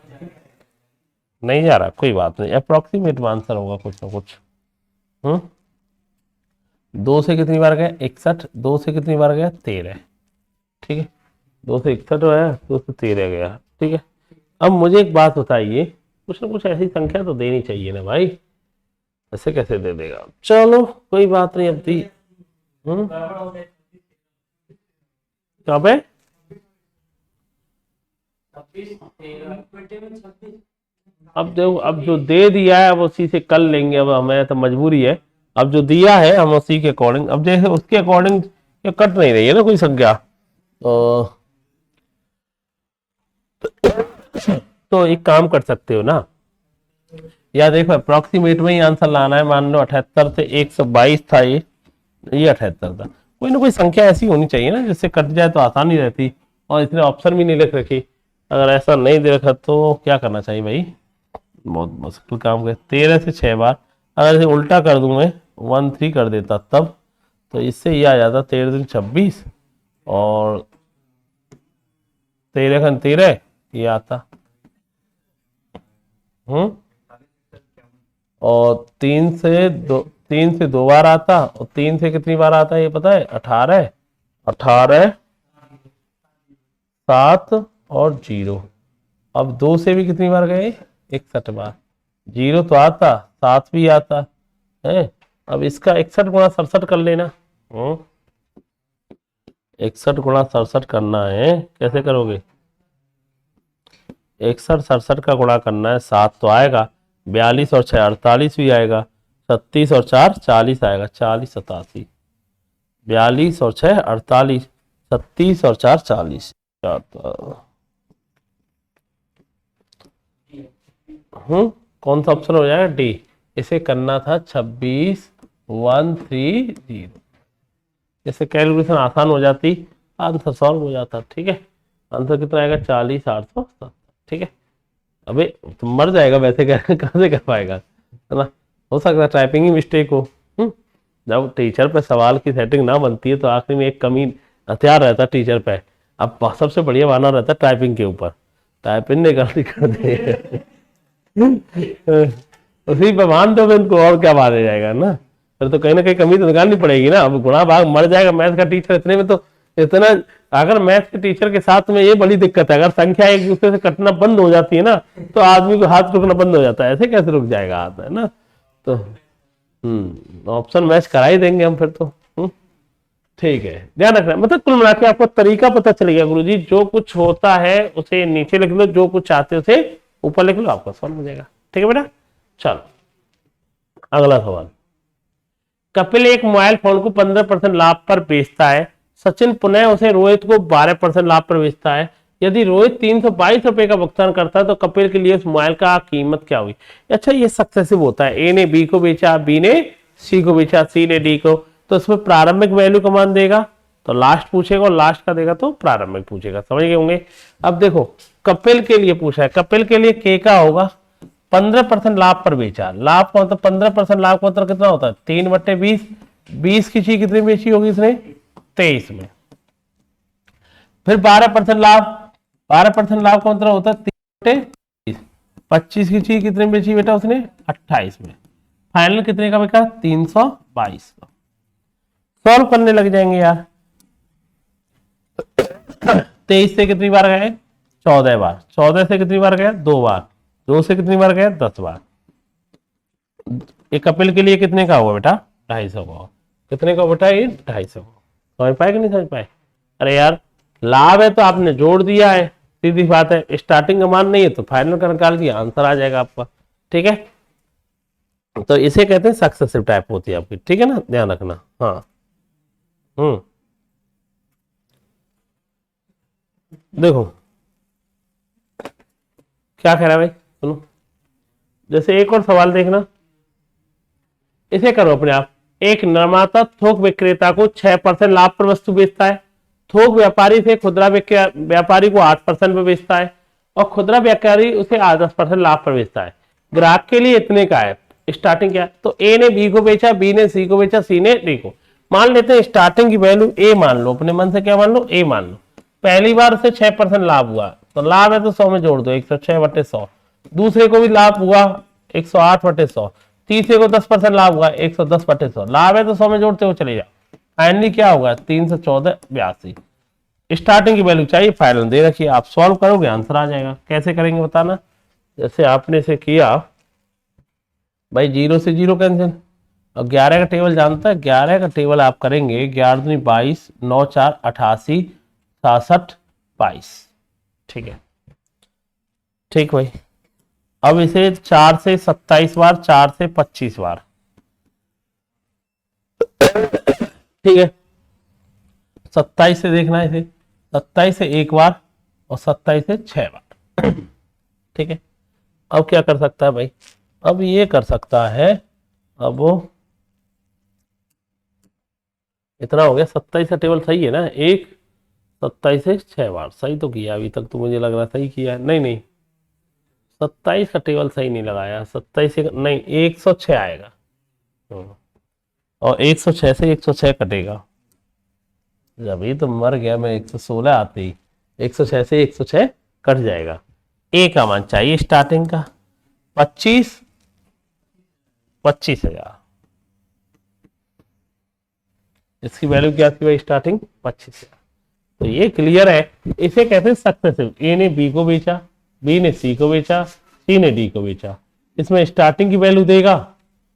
नहीं जा रहा, कोई बात नहीं, अप्रोक्सीमेट आंसर होगा कुछ ना कुछ। 2 से कितनी बार गया, 61, 2 से कितनी बार गया, 13, ठीक है, 2 से 61 आया, 2 से 13 गया, ठीक है। अब मुझे एक बात बताइए, कुछ ना कुछ ऐसी संख्या तो देनी चाहिए ना भाई, ऐसे कैसे दे देगा, चलो कोई बात नहीं, अब दी। कहाँ पे, अब देखो, अब जो दे दिया है अब उसी से कर लेंगे, अब हमें तो मजबूरी है, अब जो दिया है हम उसी के अकॉर्डिंग, अब जैसे उसके अकॉर्डिंग ये कट नहीं रही है ना कोई संख्या, तो एक काम कर सकते हो ना, या देखो अप्रोक्सीमेट में ही आंसर लाना है, मान लो 78 से 122 था, ये 78 था, कोई ना कोई संख्या ऐसी होनी चाहिए ना जिससे कट जाए तो आसानी रहती, और इसने ऑप्शन भी नहीं लिख रखी। अगर ऐसा नहीं दे रखा तो क्या करना चाहिए भाई, बहुत मुश्किल काम कर, 13 से 6 बार, अगर इसे उल्टा कर दूं मैं, 13 कर देता तब, तो इससे ये आ जाता 13 दिन 26, और 13 खन 13 ये आता, और 3 से 2 बार आता, और 3 से कितनी बार आता है ये पता है, 18, 18, 7 और 0, अब 2 से भी कितनी बार गए, 61 बार, 0 तो आता, 7 भी आता है, अब इसका 61 गुणा 67 कर लेना, 61 गुणा 67 करना है, कैसे करोगे, 61 67 का गुणा करना है, 7 तो आएगा, 42 और 6 48 भी आएगा, 36 और 4 40 आएगा, 40 87, 42 और 6 48, 36 और 4 40, कौन सा ऑप्शन हो जाएगा, डी। इसे करना था 26,130, इससे कैलकुलेशन आसान हो जाती, आंसर सॉल्व हो जाता, ठीक है। आंसर कितना आएगा, 40,870, ठीक है। अबे तुम मर जाएगा वैसे, कहाँ से कर पाएगा, है ना, हो सकता है टाइपिंग ही मिस्टेक हो। जब टीचर पे सवाल की सेटिंग ना बनती है तो आखिरी में एक कमी हथियार रहता है टीचर पे, अब सबसे बढ़िया बहाना रहता है टाइपिंग के ऊपर, टाइपिंग ने गलती कर दी उसी पे मान दो उनको, और क्या मारे जाएगा ना, फिर तो कहीं ना कहीं कमी तो निकालनी पड़ेगी ना। अब गुणा भाग मर जाएगा मैथ का टीचर इतने में, तो इतना, अगर मैथ के टीचर के साथ में ये बड़ी दिक्कत है, अगर संख्या एक दूसरे से कटना बंद हो जाती है ना, तो आदमी को हाथ रुकना बंद हो जाता है, ऐसे कैसे रुक जाएगा हाथ, है ना। तो ऑप्शन मैच करा ही देंगे हम फिर तो, ठीक है, ध्यान रखना। मतलब कुल मिला के आपको तरीका पता चल गया गुरुजी, जो कुछ होता है उसे नीचे लिख लो, जो कुछ चाहते हो उसे ऊपर लिख लो, आपका सॉल्व हो जाएगा, ठीक है बेटा। चलो अगला सवाल, कपिल एक मोबाइल फोन को 15% लाभ पर बेचता है, सचिन पुनः उसे रोहित को 12% लाभ पर बेचता है। यदि रोहित 322 रुपए का भुगतान करता है तो कपिल के लिए उस मोबाइल का कीमत क्या हुई। अच्छा, ये सक्सेसिव होता है, ए ने बी को बेचा, बी ने सी को बेचा, सी ने डी को, तो इसमें प्रारंभिक वैल्यू का मान देगा तो लास्ट पूछेगा, और लास्ट का देगा तो प्रारंभिक पूछेगा। समझ गए होंगे। अब देखो कपिल के लिए पूछा है, कपिल के लिए के का होगा 15% लाभ पर बेचा। लाभ का मतलब 15% लाभ का मतलब कितना होता है 3/20। 20 की चीज कितनी बेची होगी इसने 23 में। फिर 12% लाभ, 12% लाभ का मतलब होता है 3/20। 25 की चीज कितने बेची बेटा उसने 28 में। फाइनल कितने का बेटा 322 का। सॉल्व करने लग जाएंगे यार। 23 से कितनी बार गए 14 बार, 14 से कितनी बार गया 2 बार, 2 से कितनी बार गया 10 बार। एक कपिल के लिए कितने का होगा बेटा 250 का। कितने का बेटा ये 250 का। समझ पाए कि नहीं समझ पाए। अरे यार लाभ है तो आपने जोड़ दिया है, सीधी बात है। स्टार्टिंग का मान नहीं है तो फाइनल का निकाल दिया, आंसर आ जाएगा आपका। ठीक है, तो इसे कहते हैं सक्सेसिव टाइप होती है आपकी। ठीक है ना, ध्यान रखना। हाँ। हम्म। देखो क्या कह रहा है भाई, सुनो। जैसे एक और सवाल देखना, इसे करो अपने आप। एक निर्माता थोक विक्रेता को 6% लाभ पर वस्तु बेचता है। थोक व्यापारी से खुदरा व्यापारी को 8% पर बेचता है, और खुदरा व्यापारी उसे 10% लाभ पर बेचता है। ग्राहक के लिए इतने का है। स्टार्टिंग क्या है, तो ए ने बी को बेचा, बी ने सी को बेचा, सी ने डी को। मान लेते हैं स्टार्टिंग की वैल्यू ए मान लो, अपने मन से क्या मान लो ए मान लो। पहली बार उसे 6% लाभ हुआ, तो लाभ है तो 100 में जोड़ दो 106/100। दूसरे को भी लाभ हुआ 108/100। तीसरे को 10% लाभ हुआ 110/100। लाभ है तो 100 में जोड़ते हो चले जाओ। फाइनली क्या होगा 314/82। स्टार्टिंग की वैल्यू चाहिए, फाइनल दे रखिए। आप सॉल्व करोगे आंसर आ जाएगा। कैसे करेंगे बताना। जैसे आपने से किया भाई, 0 से 0 कैंसिल, और 11 का टेबल जानता है। 11 का टेबल आप करेंगे 11 दूनी 22, 9 4 88, 67 22। ठीक है, ठीक भाई। अब इसे 4 से 27 बार, 4 से 25 बार। ठीक है, 27 से देखना है इसे, 27 से एक बार और 27 से 6 बार। ठीक है, अब क्या कर सकता है भाई, अब ये कर सकता है। अब वो इतना हो गया, 27 का टेबल सही है ना। एक 27 से 6 बार सही तो किया अभी तक, तो मुझे लग रहा सही किया है। नहीं नहीं, 27 का टेबल सही नहीं लगाया। 27 से नहीं 106 आएगा। और 106 से 106 कटेगा, अभी तो मर गया मैं। 116 आते ही 106 से 106 कट जाएगा। ए का मान चाहिए स्टार्टिंग का 25, 25,000। इसकी वैल्यू क्या थी भाई स्टार्टिंग 25,000। तो ये क्लियर है। इसे कहते हैं सक्सेसिव। ए ने बी को बेचा, बी ने सी को बेचा, सी ने डी को बेचा। इसमें स्टार्टिंग की वैल्यू देगा,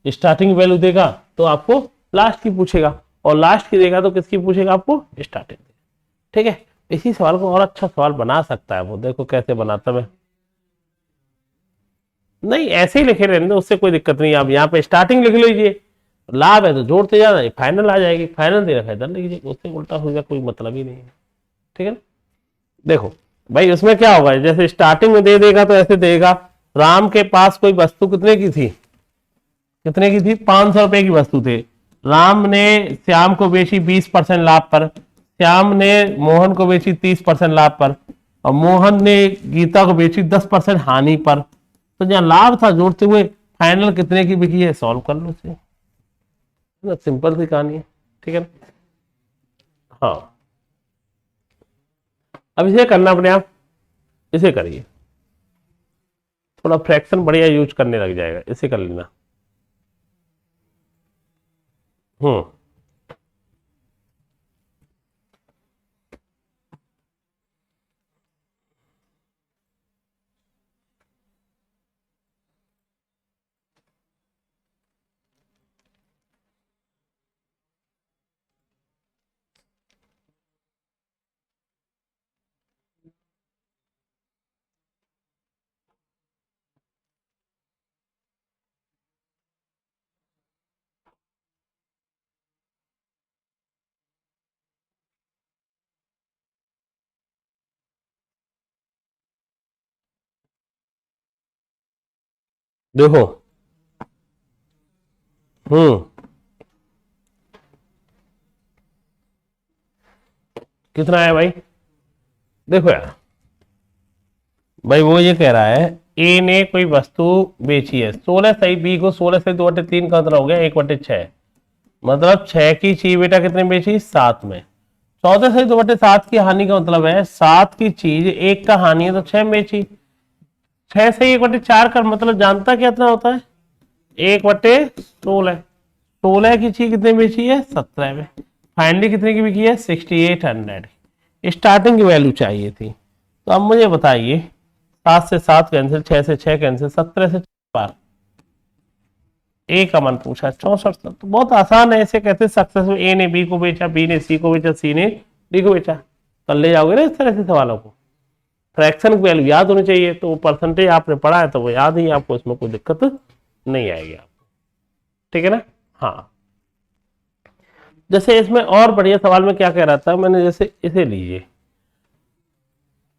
स्टार्टिंग की वैल्यू देगा तो आपको लास्ट की पूछेगा, और लास्ट की देगा तो किसकी पूछेगा आपको स्टार्टिंग। ठीक है, इसी सवाल को और अच्छा सवाल बना सकता है वो। देखो कैसे बनाता मैं। नहीं ऐसे ही लिखे रहने दो, उससे कोई दिक्कत नहीं। आप यहाँ पे स्टार्टिंग लिख लीजिए, लाभ है तो जोड़ते जाना, फाइनल आ जाएगी। फाइनल दे रखा है इधर लीजिए, उससे उल्टा हो जाए कोई मतलब ही नहीं है। ठीक है ना। देखो भाई उसमें क्या होगा, जैसे स्टार्टिंग में दे देगा तो ऐसे देगा। राम के पास कोई वस्तु कितने की थी, कितने की थी 500 रुपए की वस्तु थे। राम ने श्याम को बेची 20% लाभ पर, श्याम ने मोहन को बेची 30% लाभ पर, और मोहन ने गीता को बेची 10% हानि पर। तो जहां लाभ था जोड़ते हुए फाइनल कितने की बिकी है, सॉल्व कर लो इसे। सिंपल सी कहानी है। ठीक है ना? हाँ, अब इसे करना अपने आप, इसे करिए। थोड़ा फ्रैक्शन बढ़िया यूज करने लग जाएगा, इसे कर लेना। हम्म। देखो। हम्म। कितना है भाई? देखो यार, भाई वो ये कह रहा है ए ने कोई वस्तु बेची है 16 सही, बी को 16 से 2/3 का मतलब हो गया 1/6। मतलब 6 की चीज बेटा कितने बेची? 7 में। 14 से 2/7 की हानि का मतलब है 7 की चीज एक का हानि है तो 6 बेची। 6 से 1/4 का मतलब जानता कितना होता है? 1/16। 16 की चीज कितने बेची है? 17 में। फाइनली कितने की बिकी है? 6800। स्टार्टिंग की वैल्यू चाहिए थी। तो अब मुझे बताइए, 7 से 7 कैंसिल, 6 से 6 कैंसिल, 17 से 4 ए का मन पूछा 64। तो बहुत आसान है, ऐसे कैसे सक्सेसफुल ए ने बी को बेचा, बी ने सी को बेचा, सी ने डी को बेचा। कर ले जाओगे ना इस तरह से सवालों को। फ्रैक्शन की वैल्यू याद होनी चाहिए, तो परसेंटेज आपने पढ़ा है तो वो याद ही, आपको इसमें कोई दिक्कत नहीं आएगी आपको। ठीक है ना? हाँ। जैसे इसमें और बढ़िया सवाल में क्या कह रहा था मैंने, जैसे इसे लीजिए,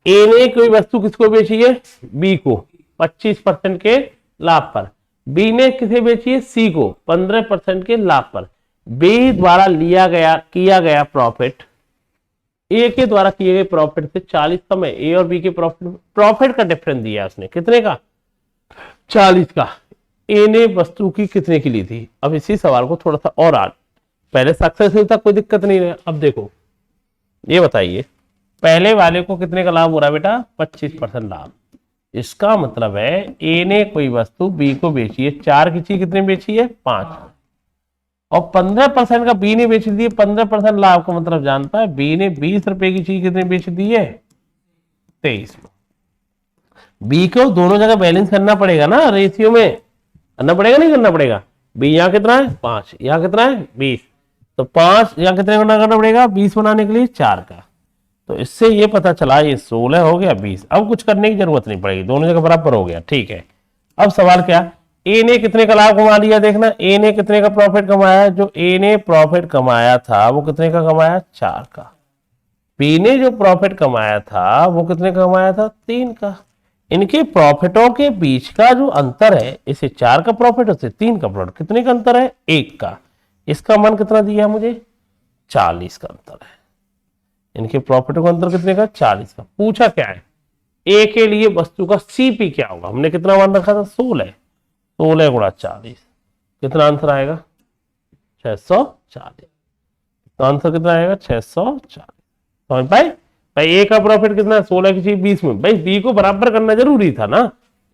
ए ने कोई वस्तु किसको बेची है? बी को 25% के लाभ पर। बी ने किसे बेची है? सी को 15% के लाभ पर। बी द्वारा लिया गया किया गया प्रॉफिट ए के द्वारा किए गए प्रॉफिट से 40 कम है। ए और बी के प्रॉफिट प्रॉफिट का डिफरेंस दिया उसने कितने का? 40 का। ए ने वस्तु की कितने की ली थी? अब इसी सवाल को थोड़ा सा और आज, पहले सक्सेसफुल था कोई दिक्कत नहीं है, अब देखो ये बताइए, पहले वाले को कितने का लाभ हो रहा है बेटा? 25% लाभ। इसका मतलब है ए ने कोई वस्तु बी को बेची है, 4 की चीज कितने बेची है? 5। और 15% का बी ने बेच दी है, 15% लाभ का मतलब जानता है बी ने 20 रुपए की चीज कितने बेच दी है? 23। बी को दोनों जगह बैलेंस करना पड़ेगा ना, रेशियो में करना पड़ेगा नहीं करना पड़ेगा? बी यहाँ कितना है? 5। यहाँ कितना है? 20। तो 5 यहाँ कितने करना पड़ेगा 20 बनाने के लिए? 4 का। तो इससे ये पता चला ये 16 हो गया 20। अब कुछ करने की जरूरत नहीं पड़ेगी, दोनों जगह बराबर हो गया। ठीक है। अब सवाल क्या? ए ने कितने का लाभ कमा लिया? देखना ए ने कितने का प्रॉफिट कमाया। जो ए ने प्रॉफिट कमाया था वो कितने का कमाया? 4 का। बी ने जो प्रॉफिट कमाया था वो कितने का कमाया था? 3 का। इनके प्रॉफिटों के बीच का जो अंतर है, इसे 4 का प्रॉफिट उसे 3 का प्रॉफिट, कितने का अंतर है? 1 का। इसका मान कितना दिया मुझे? 40 का अंतर है। इनके प्रॉफिट का अंतर कितने का? 40 का। पूछा क्या है? ए के लिए वस्तु का सीपी क्या होगा? हमने कितना मान रखा था? 16। 16 गुणा 40, कितना आंसर आएगा? 640। तो आंसर कितना आएगा? 640। समझ पाए भाई? ए का प्रॉफिट कितना है? 16 की चीज 20 में। भाई बी को बराबर करना जरूरी था ना,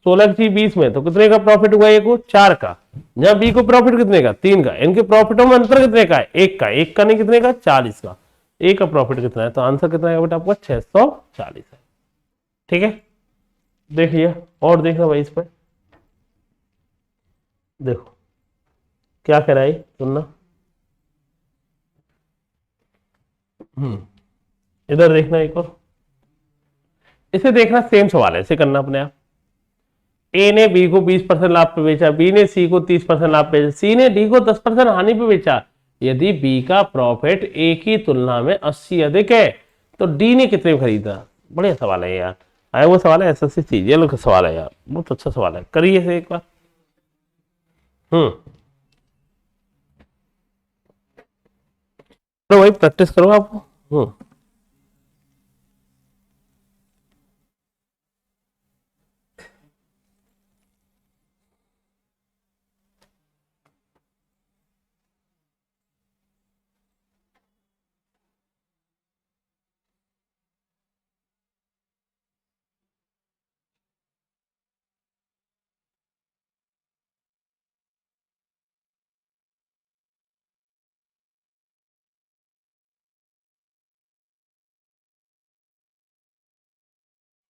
16 की चीज 20 में, तो कितने का प्रॉफिट हुआ? ए को 4 का। जहां बी को प्रॉफिट कितने का? 3 का। इनके प्रॉफिटों में अंतर कितने का है? 1 का। 1 का नहीं कितने का? 40 का। ए का प्रॉफिट कितना है? तो आंसर कितना है बेटा आपका? 640 है। ठीक है। देखिए और देखना भाई इस पर, देखो क्या कह रहा है, सुनना। इधर देखना एक और, इसे देखना सेम सवाल है, इसे करना अपने आप। ए ने बी को 20% लाभ पे बेचा, बी ने सी को 30% लाभ पे बेचा, सी ने डी को 10% हानि पे बेचा। यदि बी का प्रॉफिट ए की तुलना में 80 अधिक है तो डी ने कितने में खरीदा? बढ़िया सवाल है यार। आया वो सवाल है, ऐसा चीज ये लोग सवाल है यार, बहुत अच्छा सवाल है, करिए इसे एक बार। हम्म। तो भाई प्रैक्टिस करो आप। हम्म।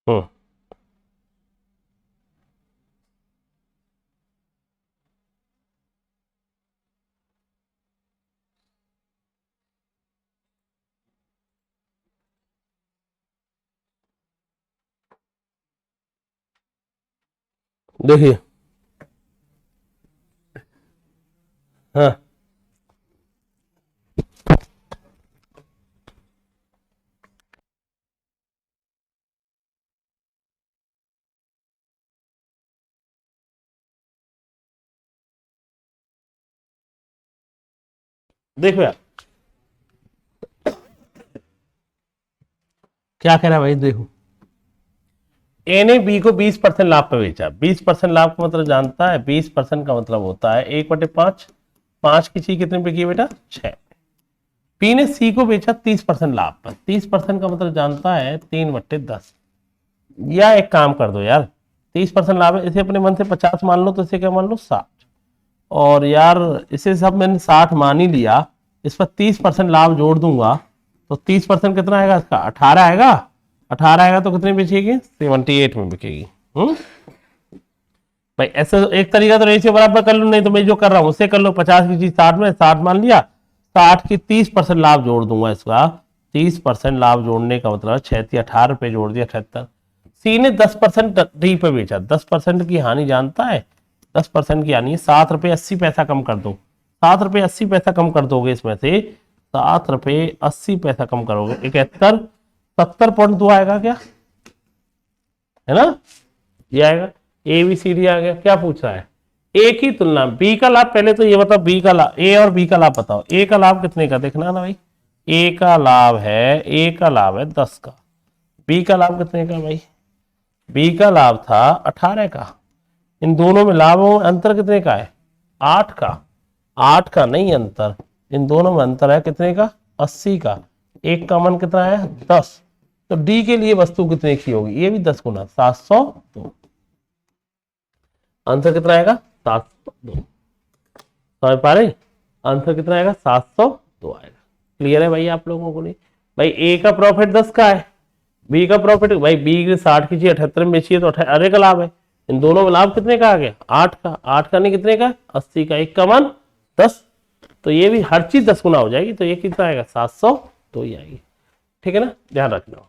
हम्म। देखिए। हाँ। देखो यार क्या कह रहा है भाई, देखो ए ने बी को 20% लाभ पे बेचा। 20% लाभ का मतलब जानता है, 20% का मतलब होता है 1/5। 5 की चीज कितने पे की बेटा, 6। पी ने सी को बेचा 30% लाभ पर। 30% का मतलब जानता है 3/10। या एक काम कर दो यार, 30% लाभ है, इसे अपने मन से 50 मान लो, तो इसे क्या मान लो 60। और यार इसे सब मैंने 60 मान ही लिया, इस पर 30% लाभ जोड़ दूंगा तो 30% कितना आएगा इसका, 18 आएगा। 18 आएगा तो कितने बेचेगी, 78 में बिकेगी। भाई ऐसे एक तरीका तो रेशियो बराबर कर लो, नहीं तो मैं जो कर रहा हूं उससे कर लो। 50 की चीज 60 में, 60 मान लिया, 60 की 30% लाभ जोड़ दूंगा इसका। 30% लाभ जोड़ने का मतलब 18 रुपए जोड़ दिया, 78। सी ने 10% डी पे बेचा, 10% की हानि जानता है। 10% की हानि 7 रुपए 80 पैसा कम कर दो। 7 रुपए 80 पैसा कम कर दोगे इसमें से, 7 रुपए 80 पैसा कम करोगे, 71। 70.2 आएगा क्या, है ना, ये आएगा। ए बी सी डी आ गया। क्या पूछ रहा है, ए की तुलना बी का लाभ। पहले तो ये बताओ बी का लाभ, ए और बी का लाभ बताओ। ए का लाभ कितने का देखना ना भाई, ए का लाभ है, ए का लाभ है 10 का। बी का लाभ कितने का भाई, बी का लाभ था 18 का। इन दोनों में लाभों में अंतर कितने का है, 8 का। 8 का नहीं अंतर, इन दोनों में अंतर है कितने का, 80 का। एक का मन कितना है, 10। तो डी के लिए वस्तु कितने की होगी, ये भी 10 गुना, 702। आंसर कितना आएगा, 702। समझ पा रहे, आंसर कितना आएगा, 702 आएगा। क्लियर है भाई आप लोगों को नहीं। भाई ए का प्रॉफिट 10 का है, बी का प्रॉफिट, भाई बी 60 की चीज 78 में बेची है तो 18 का लाभ है। इन दोनों में लाभ कितने का आ गया, 8 का। 8 का नहीं कितने का, 80 का। एक का मान 10, तो ये भी हर चीज 10 गुना हो जाएगी, तो ये कितना आएगा, 702 ही आएगी। ठीक है ना, ध्यान रखना।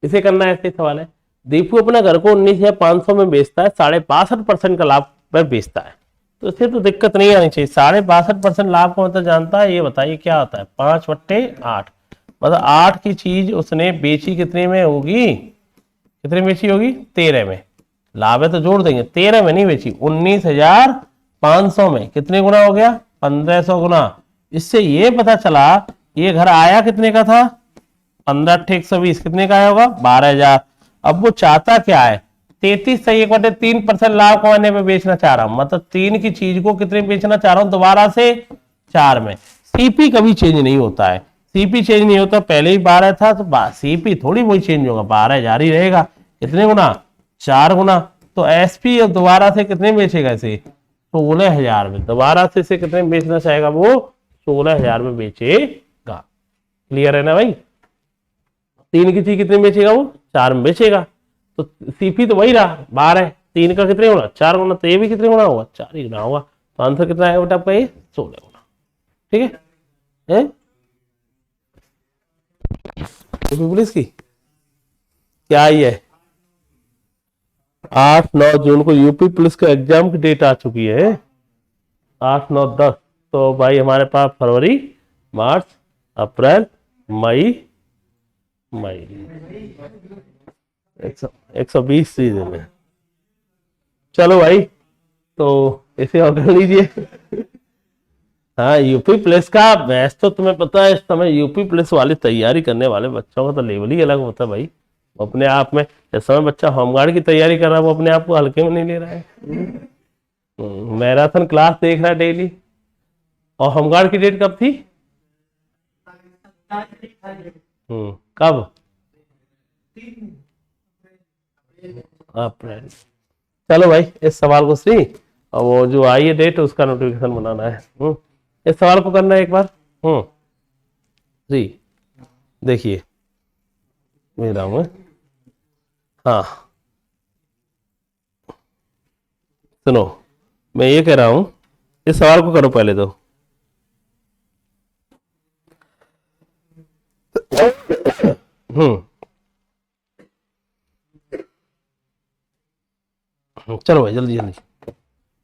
इसे करना है, ऐसे सवाल है। दीपू अपना घर को 19,500 में बेचता है, 62.5% का लाभ पर बेचता है, तो इसे तो दिक्कत नहीं आनी चाहिए। 62.5% लाभ का मतलब जानता है, ये बताइए क्या होता है, 5/8। मतलब 8 की चीज उसने बेची कितने में होगी, कितने में बेची होगी, 13 में। लाभ है तो जोड़ देंगे, 13 में नहीं बेची, 19,500 में। कितने गुना हो गया, 1500 गुना। इससे ये पता चला ये घर आया कितने का था, 15/120। कितने का आया होगा, 12,000। अब वो चाहता क्या है, 33/3% लाभ कमाने में बेचना चाह रहा हूं। मतलब 3 की चीज को कितने में बेचना चाह रहा हूं, दोबारा से 4 में। सीपी कभी चेंज नहीं होता है, सीपी चेंज नहीं होता। पहले ही 12 था तो सीपी थोड़ी वही चेंज होगा, 12 जारी रहेगा। कितने गुना, 4 गुना। तो एसपी दोबारा से कितने में बेचेगा इसे, 16,000 में। दोबारा से इसे कितने में बेचना चाहेगा वो, 16,000 में बेचेगा। क्लियर है ना भाई, 3 की चीज कितने में बेचेगा वो, 4 में बेचेगा। तो सीपी तो वही रहा 12, 3 का कितने गुना, 4 गुना। तो ये भी कितने गुना होगा, 4 ही गुना होगा। तो आंसर कितना आएगा बेटा आपका, ये 16 गुना। ठीक है, पुलिस की क्या आई है, 8-9 जून को यूपी पुलिस का एग्जाम की डेट आ चुकी है, 8-9-10। तो भाई हमारे पास फरवरी, मार्च, अप्रैल, मई, 120 चीजें में। चलो भाई, तो इसे और कर लीजिए। हाँ, यूपी पुलिस का बैच तो तुम्हें पता है, इस समय यूपी पुलिस वाली तैयारी करने वाले बच्चों का तो लेवल ही अलग होता है भाई। अपने आप में इस समय बच्चा होमगार्ड की तैयारी कर रहा है, वो अपने आप को हल्के में नहीं ले रहा है। मैराथन क्लास देख रहा है डेली। और होमगार्ड की डेट कब थी, कब, अप्रैल। चलो भाई, इस सवाल को सी, और वो जो आई है डेट उसका नोटिफिकेशन बनाना है। इस सवाल को करना है एक बार। जी देखिए मेरा हूं, हाँ सुनो, मैं ये कह रहा हूं, इस सवाल को करो पहले तो। चलो भाई जल्दी जल्दी।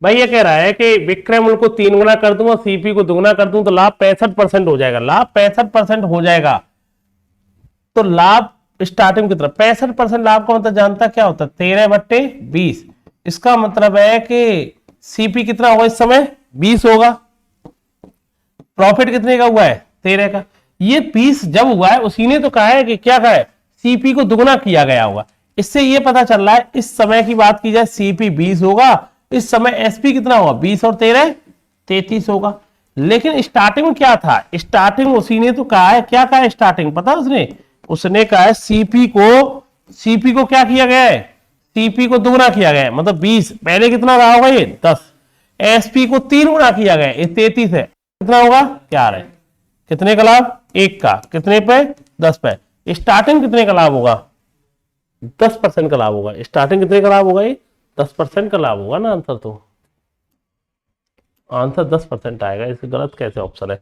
भाई ये कह रहा है कि विक्रय मूल्य को 3 गुना कर दूं और सीपी को 2 गुना कर दूं तो लाभ 65% हो जाएगा। लाभ 65% हो जाएगा, तो लाभ स्टार्टिंग की तरफ 65% लाभ का मतलब जानता क्या होता है, 13/20। इसका मतलब है कि सीपी कितना होगा इस समय, 20 होगा। प्रॉफिट कितने का हुआ है? 13 का। ये 20 जब हुआ है उसी ने तो कहा है कि क्या कहा है, सीपी को दुगना किया गया होगा। इससे ये पता चल रहा है, इस समय की बात की जाए सीपी 20 होगा, इस समय एसपी कितना होगा, 20 और 13 33 होगा। लेकिन स्टार्टिंग में क्या था, स्टार्टिंग उसी ने तो कहा है, क्या कहा है स्टार्टिंग पता है उसने कहा है सीपी को क्या किया गया है, सीपी को दुगना किया गया है, मतलब 20 पहले कितना रहा होगा ये 10, एसपी को 3 गुना किया गया है, ये 33 है, कितना होगा 4 है। कितने का लाभ, 1 का, कितने पे 10 पे। स्टार्टिंग कितने का लाभ होगा, 10% का लाभ होगा। स्टार्टिंग कितने का लाभ होगा, ये 10% का लाभ होगा ना। आंसर तो आंसर 10% आएगा, इससे गलत कैसे ऑप्शन है।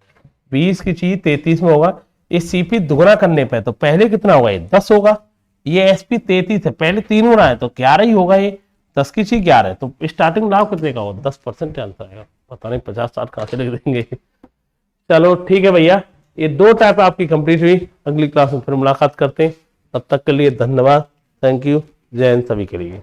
20 की चीज 33 में होगा, इस सीपी दुगना करने पे तो पहले कितना होगा, ये 10 होगा, ये एसपी 33 है, पहले 3 गुना है तो 11 ही होगा, ये 10 की चीज 11 है, तो स्टार्टिंग लाभ कितने का होगा, 10% आंसर आएगा। पता नहीं 50-60 कहां से लिख देंगे। चलो ठीक है भैया, ये 2 टाइप आपकी कंप्लीट हुई। अगली क्लास में फिर मुलाकात करते हैं, तब तक के लिए धन्यवाद, थैंक यू, जय हिंद सभी के लिए।